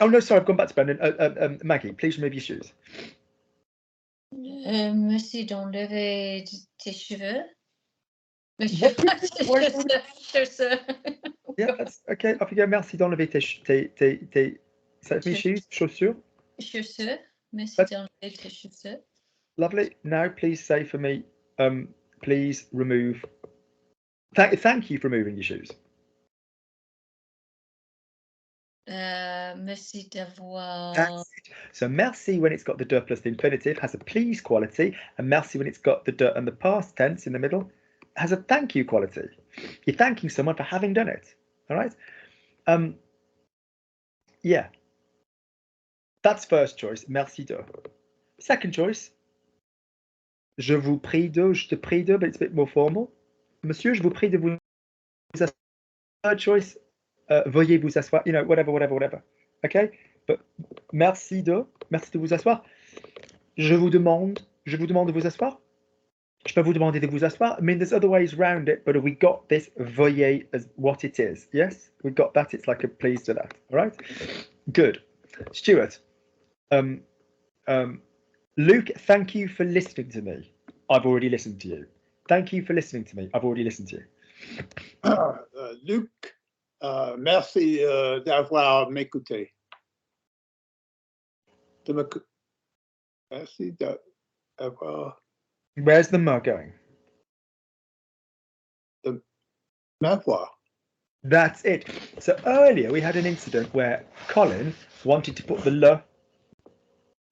Oh no, sorry, I've gone back to Brendan. Maggie, please remove your shoes. Merci d'enlever tes cheveux. Yeah, that's okay. Off you go. Merci d'enlever tes Say for me, shoes, chaussures. Chaussures. Merci d'enlever les chaussures. Lovely. Now, please say for me, please remove. Thank you for removing your shoes. Merci d'avoir. That's it. So merci when it's got the de plus the infinitive has a please quality, and merci when it's got the de and the past tense in the middle has a thank you quality. You're thanking someone for having done it. All right. Yeah. That's first choice. Merci de. Second choice. Je vous prie de. Je te prie de, but it's a bit more formal. Monsieur, je vous prie de vous asseoir. Third choice. Veuillez vous asseoir. You know, whatever. Okay. But merci de vous asseoir. Je vous demande de vous asseour. Je peux vous demander de vous asseoir. I mean, there's other ways around it, but we got this veuillez as what it is. Yes, we got that. It's like a please do that. All right. Good. Stuart. Luke, thank you for listening to me. I've already listened to you. Thank you for listening to me. I've already listened to you. Luc, merci d'avoir m'écouté. Merci d'avoir. Where's the me going? The m'avoir. That's it. So earlier we had an incident where Colin wanted to put the le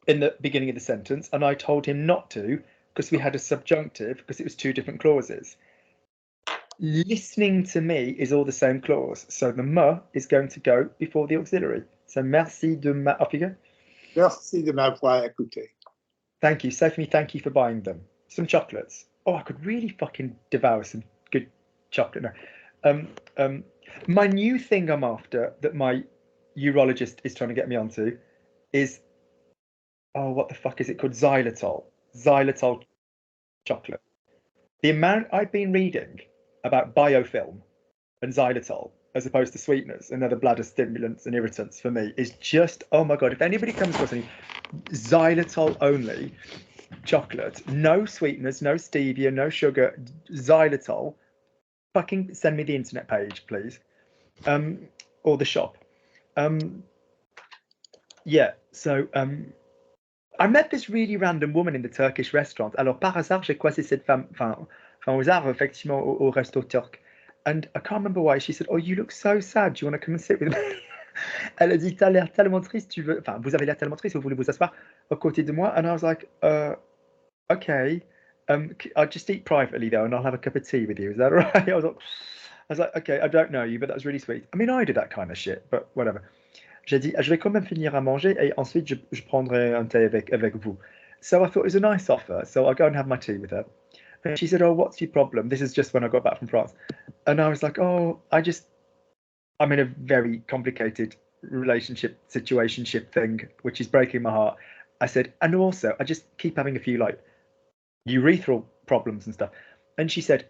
in the beginning of the sentence, and I told him not to because we had a subjunctive because it was two different clauses. Listening to me is all the same clause, so the me is going to go before the auxiliary. So merci de ma. Off you go. Merci de m'avoir écouté. Thank you. Say for me, thank you for buying them. Some chocolates. Oh, I could really fucking devour some good chocolate now. My new thing I'm after that my urologist is trying to get me onto is, oh, what the fuck is it called? Xylitol. Xylitol chocolate. The amount I've been reading about biofilm and xylitol as opposed to sweeteners and other bladder stimulants and irritants for me is just, oh my God, if anybody comes across any xylitol only chocolate, no sweeteners, no stevia, no sugar, xylitol, fucking send me the internet page, please. Or the shop. Yeah, so I met this really random woman in the Turkish restaurant. Alors, par hasard, j'ai croisé cette femme, enfin, au hasard, effectivement, au resto turc. And I can't remember why. She said, oh, you look so sad. Do you want to come and sit with me? Elle a dit, t'as l'air tellement triste, tu veux... Enfin, vous avez l'air tellement triste, vous voulez vous asseoir à côté de moi? And I was like, okay. I'll just eat privately, though, and I'll have a cup of tea with you. Is that all right? I was like, okay, I don't know you, but that was really sweet. I mean, I do that kind of shit, but whatever. J'ai dit, je vais quand même finir à manger, et ensuite, je prendrai un thé avec vous. So I thought it was a nice offer, so I'll go and have my tea with her. And she said, oh, what's your problem? This is just when I got back from France. And I was like, oh, I'm in a very complicated situationship thing, which is breaking my heart. I said, and also, I just keep having a few like urethral problems and stuff. And she said,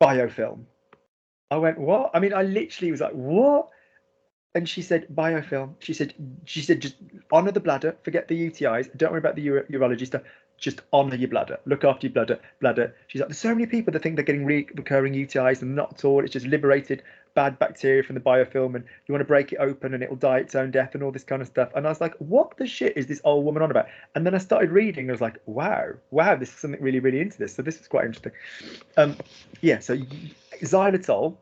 biofilm. I went, what? I mean, I literally was like, what? And she said, biofilm. She said, just honor the bladder, forget the UTIs, don't worry about the urology stuff. Just honor your bladder. Look after your bladder. She's like, there's so many people that think they're getting recurring UTIs and not at all. It's just liberated bad bacteria from the biofilm, and you want to break it open and it'll die its own death and all this kind of stuff. And I was like, what the shit is this old woman on about? And then I started reading. And I was like, wow, this is something really, really into this. So this is quite interesting. Yeah. So xylitol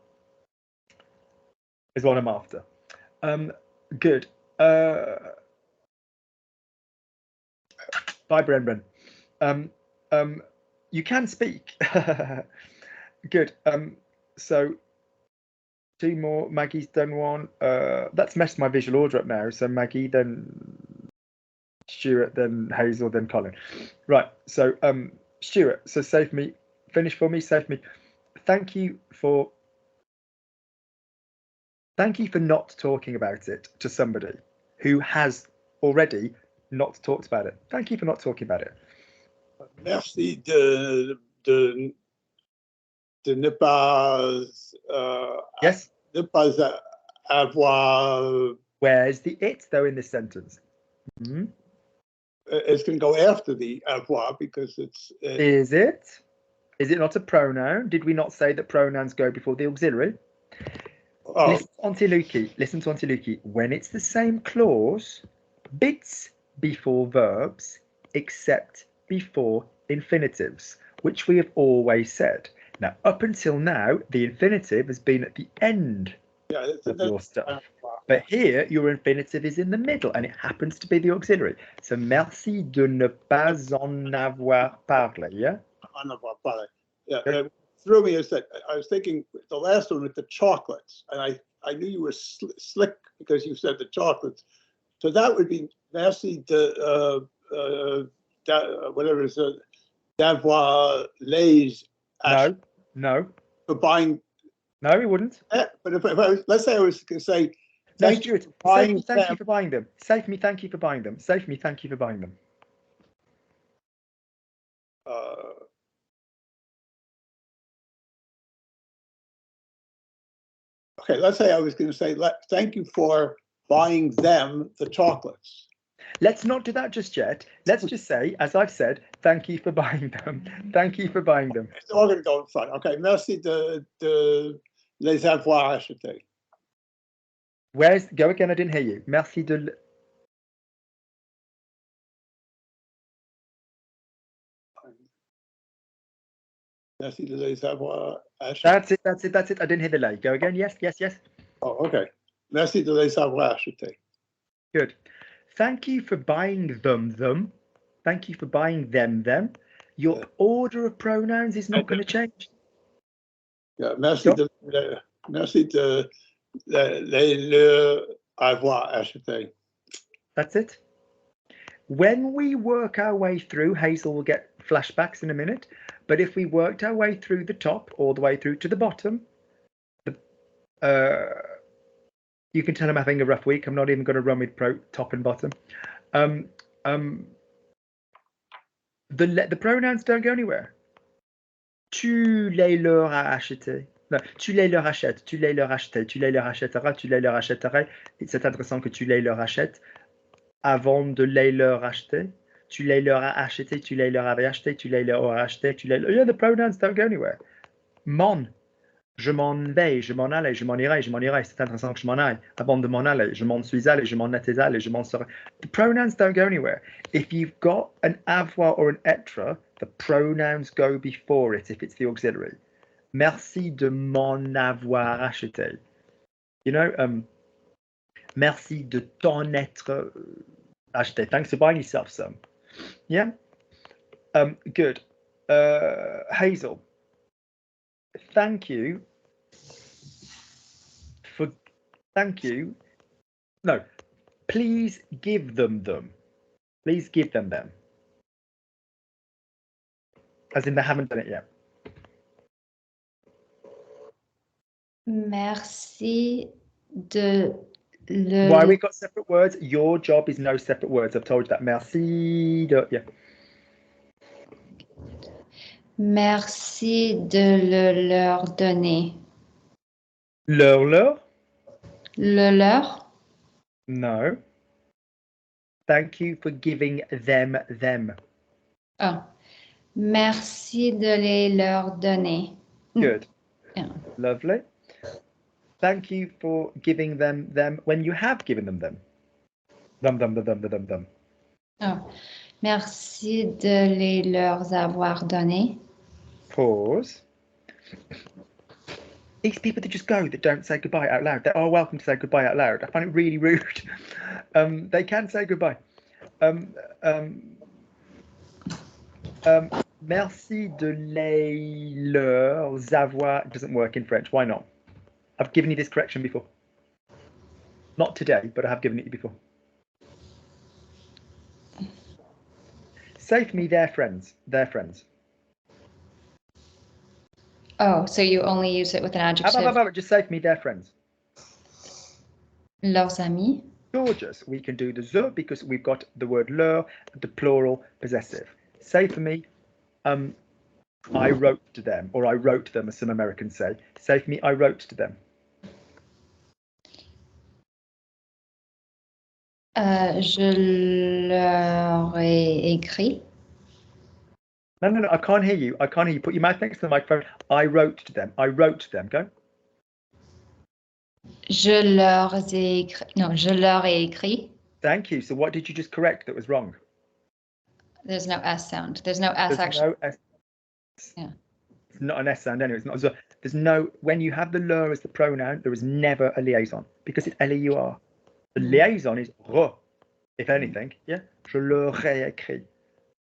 is what I'm after. Good. Bye, Brendan. You can speak. Good. So two more. Maggie's done one. That's messed my visual order up now. So Maggie, then Stuart, then Hazel, then Colin. Right. So Stuart. So finish for me. Save me. Thank you for not talking about it to somebody who has already not talked about it. Thank you for not talking about it. Merci de ne pas yes, ne pas avoir. Where's the it though in this sentence? Mm-hmm. It's going to go after the avoir because it's. Is it? Is it not a pronoun? Did we not say that pronouns go before the auxiliary? Oh, Listen to Auntie Lukey. When it's the same clause, bits before verbs, except before infinitives, which we have always said. Now, up until now, the infinitive has been at the end of your stuff. But here, your infinitive is in the middle, and it happens to be the auxiliary. So, merci de ne pas en avoir parlé, yeah? En avoir parlé. Yeah, it threw me is that I was thinking the last one with the chocolates, and I knew you were slick because you said the chocolates. So that would be merci de, whatever it is, d'avoir les. No. For buying. No, he wouldn't. But if I was, let's say I was going to say, no, Stuart, thank you for buying them. Say for me, thank you for buying them. Say for me, thank you for buying them. Okay, let's say I was going to say, thank you for buying them the chocolates. Let's not do that just yet. Let's just say, as I've said, thank you for buying them. Thank you for buying them. It's all going to go in front. Okay, merci de les avoir achetés. Go again, I didn't hear you. Merci de... Merci de les avoir achetés. That's it. I didn't hear the lay. Go again. Yes. Oh, okay. Merci de les avoir achetés. Good. Thank you for buying them. Thank you for buying them. Your order of pronouns is not going to change. Yeah, merci de les avoir achetés. That's it. When we work our way through, Hazel will get flashbacks in a minute, but if we worked our way through the top all the way through to the bottom, you can tell I'm having a rough week. I'm not even going to run with top and bottom. The pronouns don't go anywhere. Tu les leur as achetés. No, tu les leur achètes, tu les leur achetais, tu les leur achèteras, tu les leur achèterais. C'est intéressant que tu les leur achètes avant de les leur acheter. Tu les leur as achetés, tu les leur avais acheté, tu les leur as acheté, tu les... Yeah, the pronouns don't go anywhere. Mon. Je m'en vais, je m'en allais, je m'en irai, je m'en irai. C'est intéressant que je m'en aille. Avant de m'en aller, je m'en suis allé, je m'en étais allé, je m'en serai. The pronouns don't go anywhere. If you've got an avoir or an être, the pronouns go before it if it's the auxiliary. Merci de m'en avoir acheté. You know, merci de t'en être acheté. Thanks for buying yourself some. Yeah? Good. Hazel. Thank you. No, please give them. Please give them. As in they haven't done it yet. Merci de le... Why we got separate words? Your job is no separate words. I've told you that. Merci de... Yeah. Merci de le leur donner. Leur? Le leur? No. Thank you for giving them. Oh. Merci de les leur donner. Good. Yeah. Lovely. Thank you for giving them when you have given them. Them. Oh. Merci de les leur avoir donné. Pause. These people that just go, that don't say goodbye out loud, they are welcome to say goodbye out loud. I find it really rude. They can say goodbye. Merci de les leur avoir. It doesn't work in French. Why not? I've given you this correction before. Not today, but I have given it you before. Say for me, their friends. Oh, so you only use it with an adjective? Just say for me, their friends. Leurs amis. Gorgeous. We can do the ze because we've got the word leur, the plural possessive. Say for me, I wrote to them, or I wrote to them, as some Americans say. Say for me, I wrote to them. Je leur ai écrit. No, I can't hear you. Put your mouth next to the microphone. I wrote to them. Go. Je leur ai écrit. Non, je leur ai écrit. Thank you. So what did you just correct that was wrong? There's no S sound. There's no S There's actually. no S. Yeah. It's not an S sound anyway. It's not. There's no, when you have the leur as the pronoun, there is never a liaison because it's L-E-U-R. The liaison is re, if anything. Yeah. Je leur ai écrit.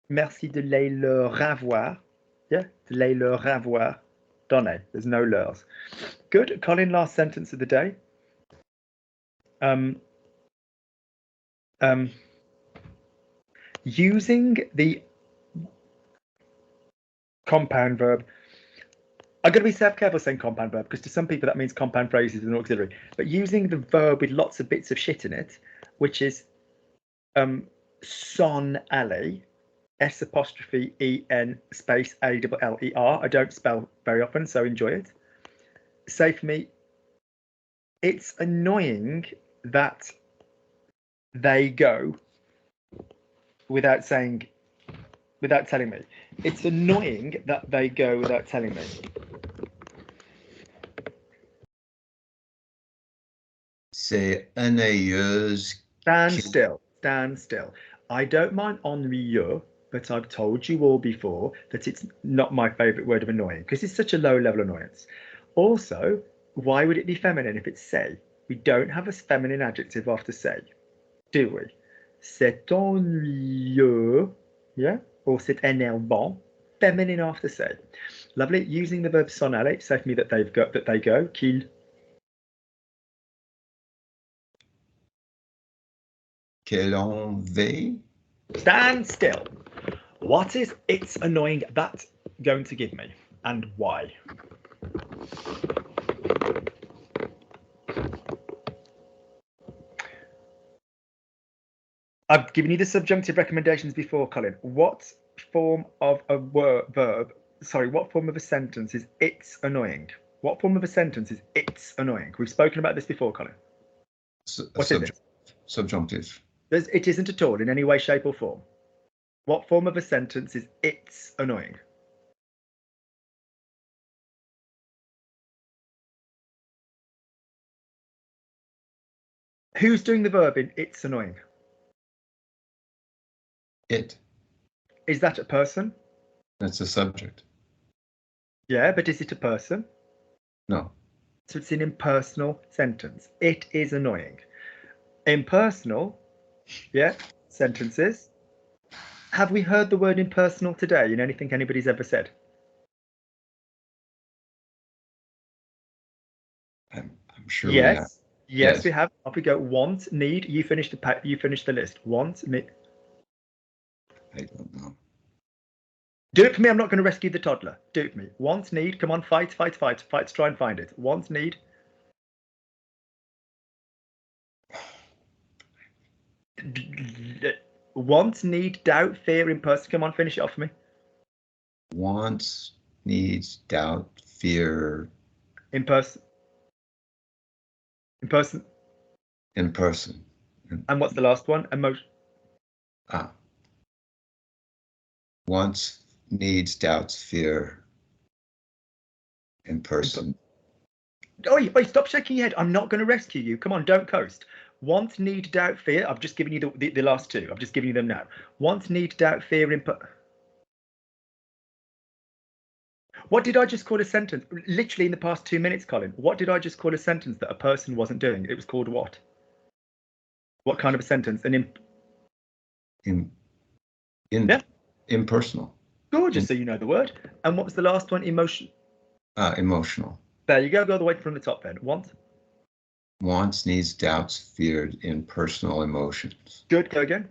Merci de les leur avoir. Yeah. De les leur avoir donné. There's no leurs. Good. Colin, last sentence of the day. Using the compound verb. I'm going to be careful saying compound verb because to some people that means compound phrases and auxiliary. But using the verb with lots of bits of shit in it, which is son aller, S apostrophe E-N space A-L-L-E-R. I don't spell very often, so enjoy it. Say for me, it's annoying that they go without telling me. It's annoying that they go without telling me. C'est ennuyeuse. Stand still. Stand still. I don't mind ennuyeux, but I've told you all before that it's not my favourite word of annoying because it's such a low level annoyance. Also, why would it be feminine if it's say? We don't have a feminine adjective after say, do we? C'est ennuyeux, yeah, or c'est énervant, feminine after say. Lovely. Using the verb s'en aller, say for me that they go, qu'ils. Qu'elle en va. Stand still. What is it's annoying that going to give me and why? I've given you the subjunctive recommendations before, Colin. What form of a what form of a sentence is it's annoying? What form of a sentence is it's annoying? We've spoken about this before, Colin. What is it? Subjunctive. It isn't at all in any way, shape or form. What form of a sentence is it's annoying? Who's doing the verb in it's annoying? It. Is that a person? That's a subject. Yeah, but is it a person? No. So it's an impersonal sentence. It is annoying. Impersonal, yeah, sentences. Have we heard the word impersonal today in anything anybody's ever said? I'm sure. Yes. We have. Yes, we have. Off we go. Want, need. You finish the list. Want, need. I don't know. Do it for me. I'm not going to rescue the toddler. Do it for me. Want, need. Come on, fight. Fight to try and find it. Want, need. Want, need, doubt, fear, impersonal. Come on, finish it off for me. Wants, needs, doubt, fear. Impersonal. In person. And what's the last one? Emotion. Wants, needs, doubts, fear. In person. Oi, stop shaking your head. I'm not going to rescue you. Come on, don't coast. Want, need, doubt, fear. I've just given you the last two. I've just given you them now. Want, need, doubt, fear, What did I just call a sentence? Literally in the past 2 minutes, Colin. What did I just call a sentence that a person wasn't doing? It was called what? What kind of a sentence? Impersonal. Gorgeous. So you know the word. And what was the last one? Emotion. Emotional. There you go. Go all the way from the top then. Want. Wants, needs, doubts, fear, impersonal emotions. Good. Go again.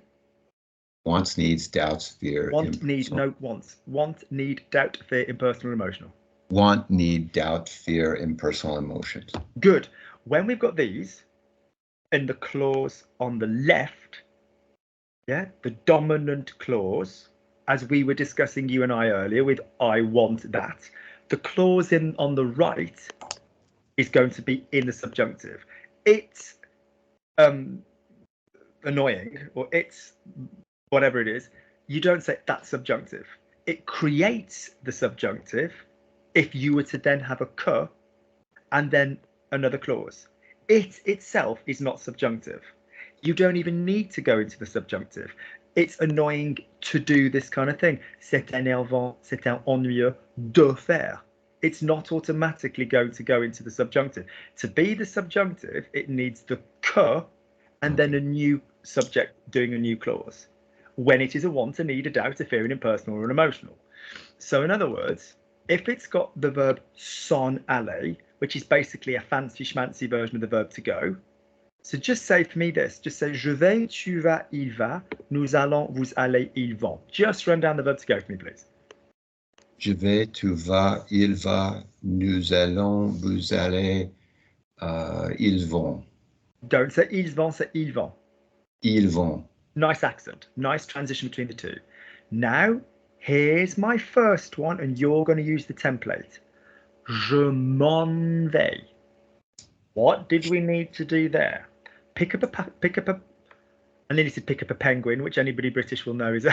Wants, needs, doubts, fear. Want, need, no, wants. Want, need, doubt, fear, impersonal, emotional. Want, need, doubt, fear, impersonal emotions. Good. When we've got these in the clause on the left, yeah, the dominant clause, as we were discussing you and I earlier with I want that, the clause on the right is going to be in the subjunctive. It's annoying, or it's whatever it is. You don't say that's subjunctive. It creates the subjunctive if you were to then have a que and then another clause. it itself is not subjunctive. You don't even need to go into the subjunctive. It's annoying to do this kind of thing. C'est énervant, c'est ennuyeux de faire. It's not automatically going to go into the subjunctive. To be the subjunctive, it needs the que and then a new subject doing a new clause. When it is a want, a need, a doubt, a fear, an impersonal or an emotional. So in other words, if it's got the verb s'en aller, which is basically a fancy schmancy version of the verb to go, so just say for me this, just say je vais, tu vas, il va, nous allons, vous allez, ils vont. Just run down the verb to go for me, please. Je vais, tu vas, il va, nous allons, vous allez, ils vont. Don't say ils vont, say ils vont. Ils vont. Nice accent, nice transition between the two. Now, here's my first one, and you're going to use the template. Je m'en vais. What did we need to do there? Pick up a. I nearly said pick up a penguin, which anybody British will know is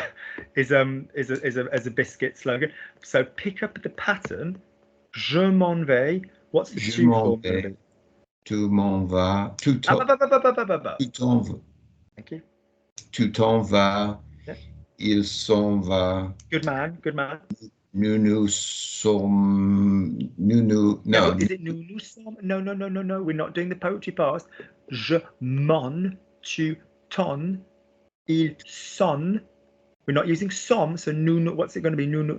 a biscuit slogan. So pick up the pattern. Je m'en vais. What's the Je two m'en form vais. going to be? Tu m'en vas. Tu t'en vas. Thank you. Tu t'en vas. Yeah. Il s'en va. Good man. Good man. Nous sommes. No. Is it nous sommes? No. We're not doing the poetry past. Je m'en, tu t'en, ils sont. We're not using some, so nous. What's it going to be? Nous.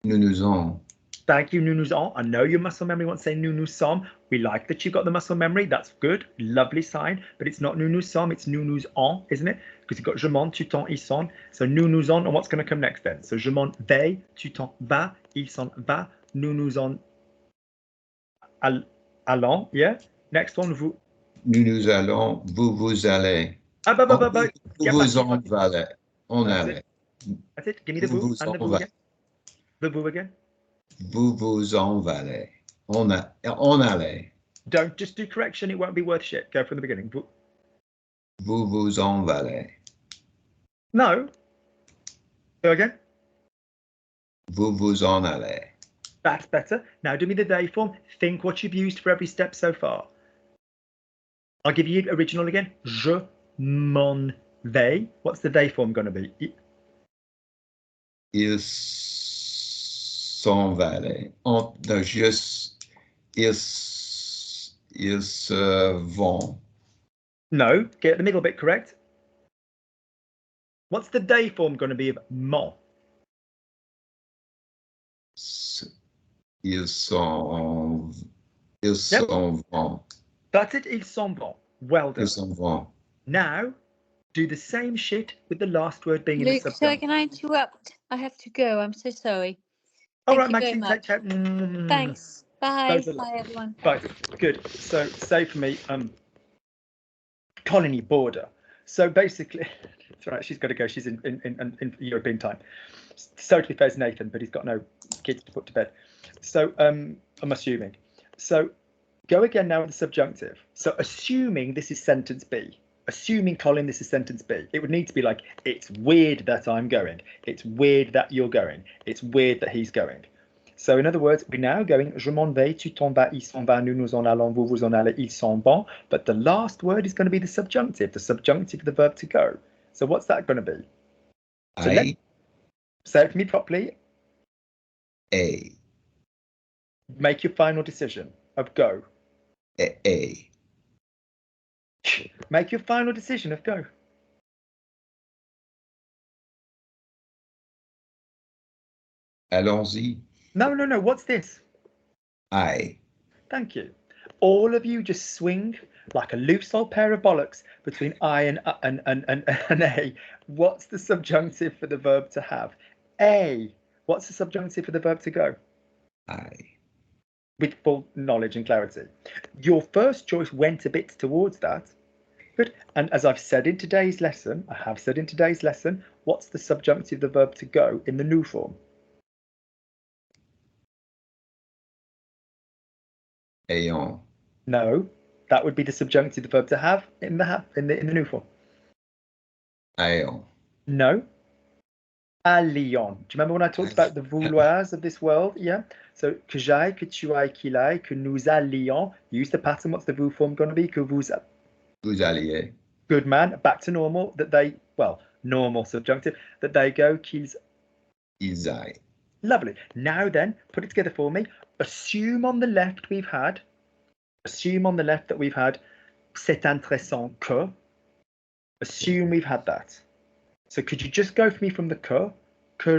Nous en. Thank you, nous en. I know your muscle memory wants to say nous sommes. We like that you got the muscle memory. That's good. Lovely sign. But it's not nous sommes, it's nous en, isn't it? Because you've got je m'en, tu t'en, ils sont. So nous en, and what's going to come next then? So je m'en vais, tu t'en vas, ils s'en va, nous en allons. Yeah? Next one, vous. Nous allons, vous allez. Vous vous en allez. On allait. That's it. Give me the vous and the vous again. The vous again. Vous vous en allez. On allait. Don't just do correction. It won't be worth shit. Go from the beginning. Vous vous en allez. No. Go again. Vous vous en allez. That's better. Now do me the they form. Think what you've used for every step so far. I'll give you original again. Je m'en vais. What's the they form going to be? Ils s'en allaient. Ils se vont. No, get the middle bit correct. What's the they form going to be of m'en? Ils s'en vont. That's it. Ils s'en vont. Well done. Ils s'en vont. Now, do the same shit with the last word being in the Luke, subject. sorry, can I interrupt? I have to go. I'm so sorry. All Thank right, you very Maxine, take much. care. Thanks. Bye. Those are- Bye, everyone. Right, good. So say for me, colony border. So basically, it's all right, she's got to go. She's in European time. It's totally fair to Nathan, but he's got no kids to put to bed. So I'm assuming. So go again now with the subjunctive. So assuming this is sentence B. Assuming, Colin, this is sentence B. It would need to be like, it's weird that I'm going. It's weird that you're going. It's weird that he's going. So in other words, we're now going, je m'en vais, tu t'en vas, il s'en va, nous nous en allons, vous vous en allez, ils s'en vont. But the last word is going to be the subjunctive of the verb to go. So what's that going to be? So say it for me properly. A. Make your final decision of go. A. Make your final decision of go. Allons-y. No. What's this? I. Thank you. All of you just swing like a loose old pair of bollocks between I and A. What's the subjunctive for the verb to have? A. What's the subjunctive for the verb to go? I. With full knowledge and clarity. Your first choice went a bit towards that. Good. And as I've said in today's lesson, what's the subjunctive of the verb to go in the new form? Ayant. No, that would be the subjunctive of the verb to have in the new form. Ayant. No. allions. Do you remember when I talked about the vouloirs of this world? Yeah. So, que j'aille, que tu ailles, qu'il aille, que nous allions. Use the pattern. What's the vous form going to be? Que vous alliez. Good man. Back to normal. That they, well, normal subjunctive. That they go, qu'ils aillent. Lovely. Now then, put it together for me. Assume on the left we've had. Assume on the left that we've had. C'est intéressant que. Assume we've had that. So could you just go for me from the que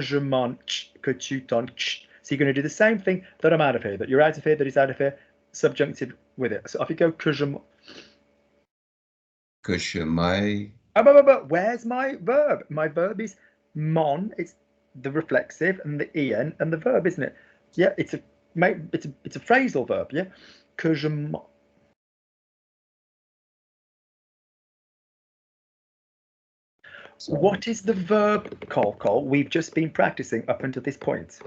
je mange, que tu t'en. So you're going to do the same thing that I'm out of here, that you're out of here, that he's out of here, subjunctive with it. So if you go que je m'aille. Where's my verb? My verb is mon. It's the reflexive and the en and the verb, isn't it? Yeah, it's a phrasal verb. Yeah, que je What is the verb, Cole? We've just been practicing up until this point.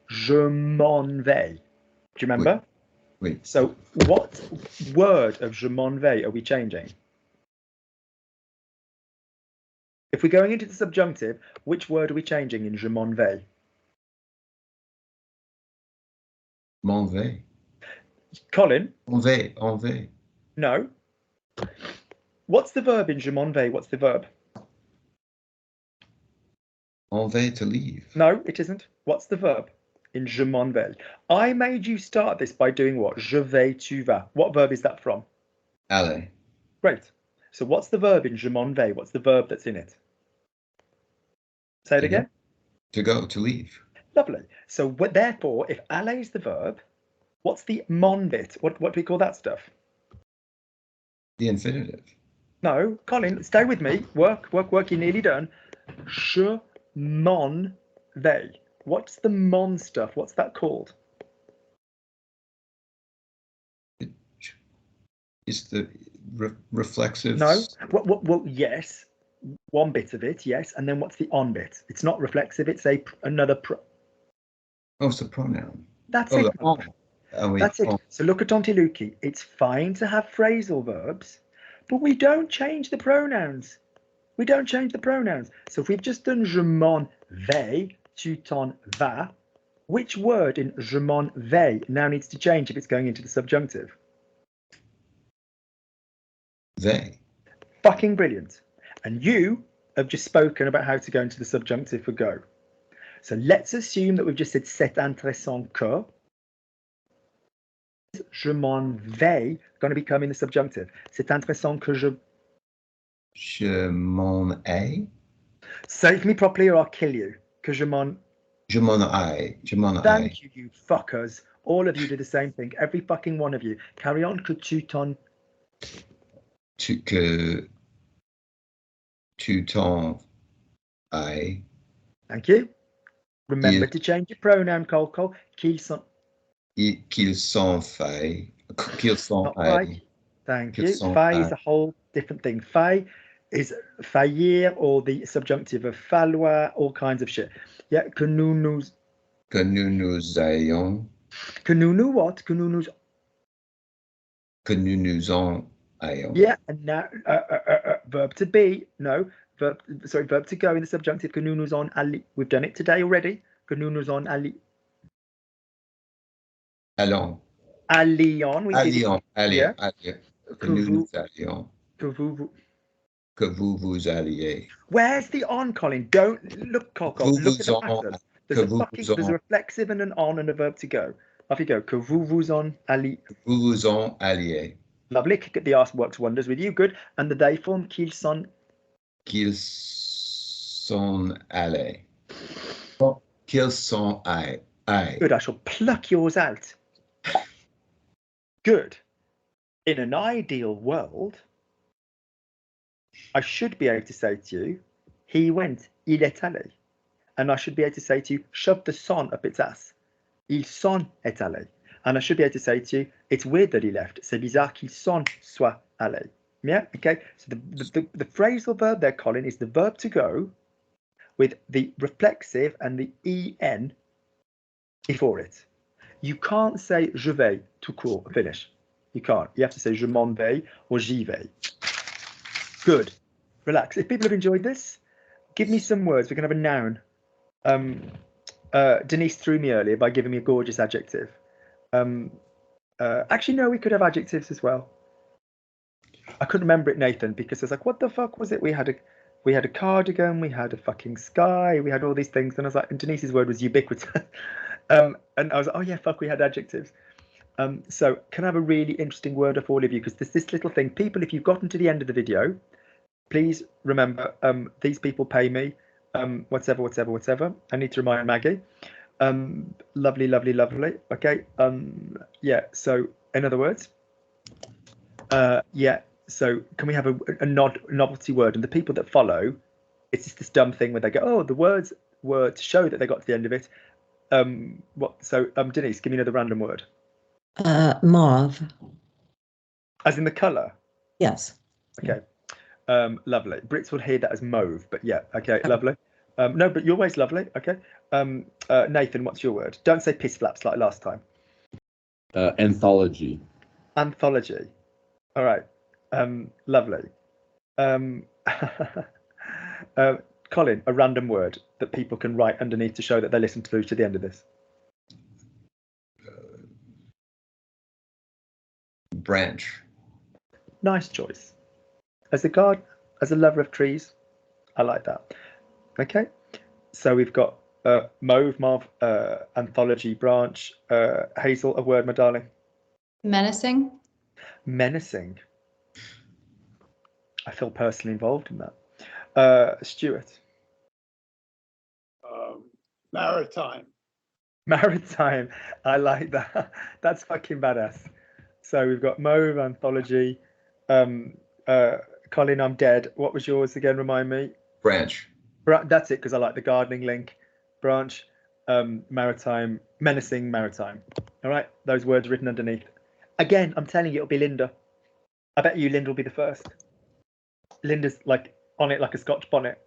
Je m'en vais. Do you remember? Oui. So what word of je m'en vais are we changing? If we're going into the subjunctive, which word are we changing in je m'en vais? M'en vais. Colin? En vais. No. What's the verb in je m'en vais? What's the verb? En vais, to leave. No, it isn't. What's the verb in je m'en vais? I made you start this by doing what? Je vais, tu vas. What verb is that from? Aller. Great. So what's the verb in je m'en vais? What's the verb that's in it? Say it again. To go, to leave. Lovely. So therefore, if aller is the verb, what's the mon bit? What do we call that stuff? The infinitive. No, Colin, stay with me. Work. You're nearly done. Je m'en vais. What's the mon stuff? What's that called? It's the reflexive. No. Well, yes. One bit of it, yes. And then what's the on bit? It's not reflexive. It's another. Oh, it's a pronoun. That's it. That's it. Oh. So look at Tontiluki. It's fine to have phrasal verbs, but we don't change the pronouns. So if we've just done je m'en vais, tu t'en vas, which word in je m'en vais now needs to change if it's going into the subjunctive? They. Fucking brilliant. And you have just spoken about how to go into the subjunctive for go. So let's assume that we've just said c'est intéressant que. Je m'en vais going to become in the subjunctive. C'est intéressant que je m'en aille. Say it for me properly or I'll kill you. Que je m'en aille. Thank you, you fuckers. All of you do the same thing. Every fucking one of you. Carry on. Que tu t'en aille. Thank you. Remember to change your pronoun, Cole. Qu'ils sont faits. Right. Thank you. Fait is a whole different thing. Fait is faillir or the subjunctive of falloir, all kinds of shit. Yeah, que nous ayons. Que nous what? Que nous en ayons. Yeah, and now verb to be. No, verb to go in the subjunctive. Que nous en allons. We've done it today already. Que nous en allons. Allons. Allions. Allions. Que nous allions. Que vous alliez. Where's the on, Colin? Don't look, Cole. Look at the pattern. There's a reflexive and an on and a verb to go. Off you go. Que vous en alliez. Vous en alliez. Lovely. Kick at the arse works wonders with you. Good. And the day form, qu'ils sont allés. Qu'ils sont allés. Good. I shall pluck yours out. Good. In an ideal world, I should be able to say to you, he went, il est allé. And I should be able to say to you, shove the son up its ass. Il s'en est allé. And I should be able to say to you, it's weird that he left. C'est bizarre qu'il s'en soit allé. Yeah, okay. So the phrasal verb there, Colin, is the verb to go with the reflexive and the en before it. You can't say je vais tout court, finish. You can't. You have to say je m'en vais or j'y vais. Good. Relax. If people have enjoyed this, give me some words. We can have a noun. Denise threw me earlier by giving me a gorgeous adjective. Actually, no, we could have adjectives as well. I couldn't remember it, Nathan, because I was like, what the fuck was it? We had a cardigan, we had a fucking sky, we had all these things, and I was like, and Denise's word was ubiquitous. And I was like, oh yeah, fuck, we had adjectives. So can I have a really interesting word of all of you? Because there's this little thing. People, if you've gotten to the end of the video, please remember, these people pay me, whatever. I need to remind Maggie. Lovely. Okay. Yeah. So in other words, yeah. So can we have a novelty word? And the people that follow, it's just this dumb thing where they go, oh, the words were to show that they got to the end of it. So Denise, give me another random word. Mauve. As in the colour? Yes. Okay. Lovely. Brits will hear that as mauve, but yeah. Okay. Lovely. No, but you're always lovely. Okay. Nathan, what's your word? Don't say piss flaps like last time. Anthology. Anthology. All right. Lovely. Colin, a random word that people can write underneath to show that they listened through to the end of this. Branch. Nice choice. As a gardener, as a lover of trees, I like that. Okay. So we've got mauve, anthology, branch. Hazel, a word, my darling. Menacing. Menacing. I feel personally involved in that. Stuart. Maritime. Maritime. I like that. That's fucking badass. So we've got mauve, anthology. Colin, I'm dead. What was yours again? Remind me. Branch. That's it, because I like the gardening link. Branch, maritime, menacing, maritime. All right, those words written underneath. Again, I'm telling you, it'll be Linda. I bet you Linda will be the first. Linda's like on it like a Scotch bonnet.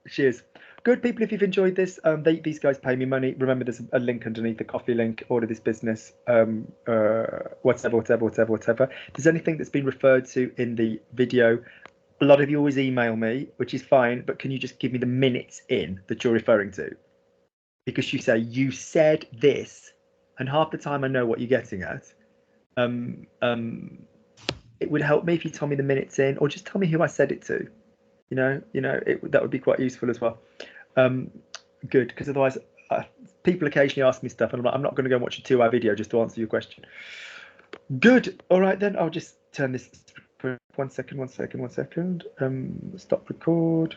She is. Good people, if you've enjoyed this, these guys pay me money. Remember, there's a link underneath, the Kofi link, order this business, whatever. If there's anything that's been referred to in the video, a lot of you always email me, which is fine, but can you just give me the minutes in that you're referring to? Because you say, you said this, and half the time I know what you're getting at. It would help me if you tell me the minutes in, or just tell me who I said it to. That would be quite useful as well. Good, because otherwise people occasionally ask me stuff and I'm like, I'm not going to go and watch a 2-hour video just to answer your question. Good. All right, then I'll just turn this for 1 second. Stop record.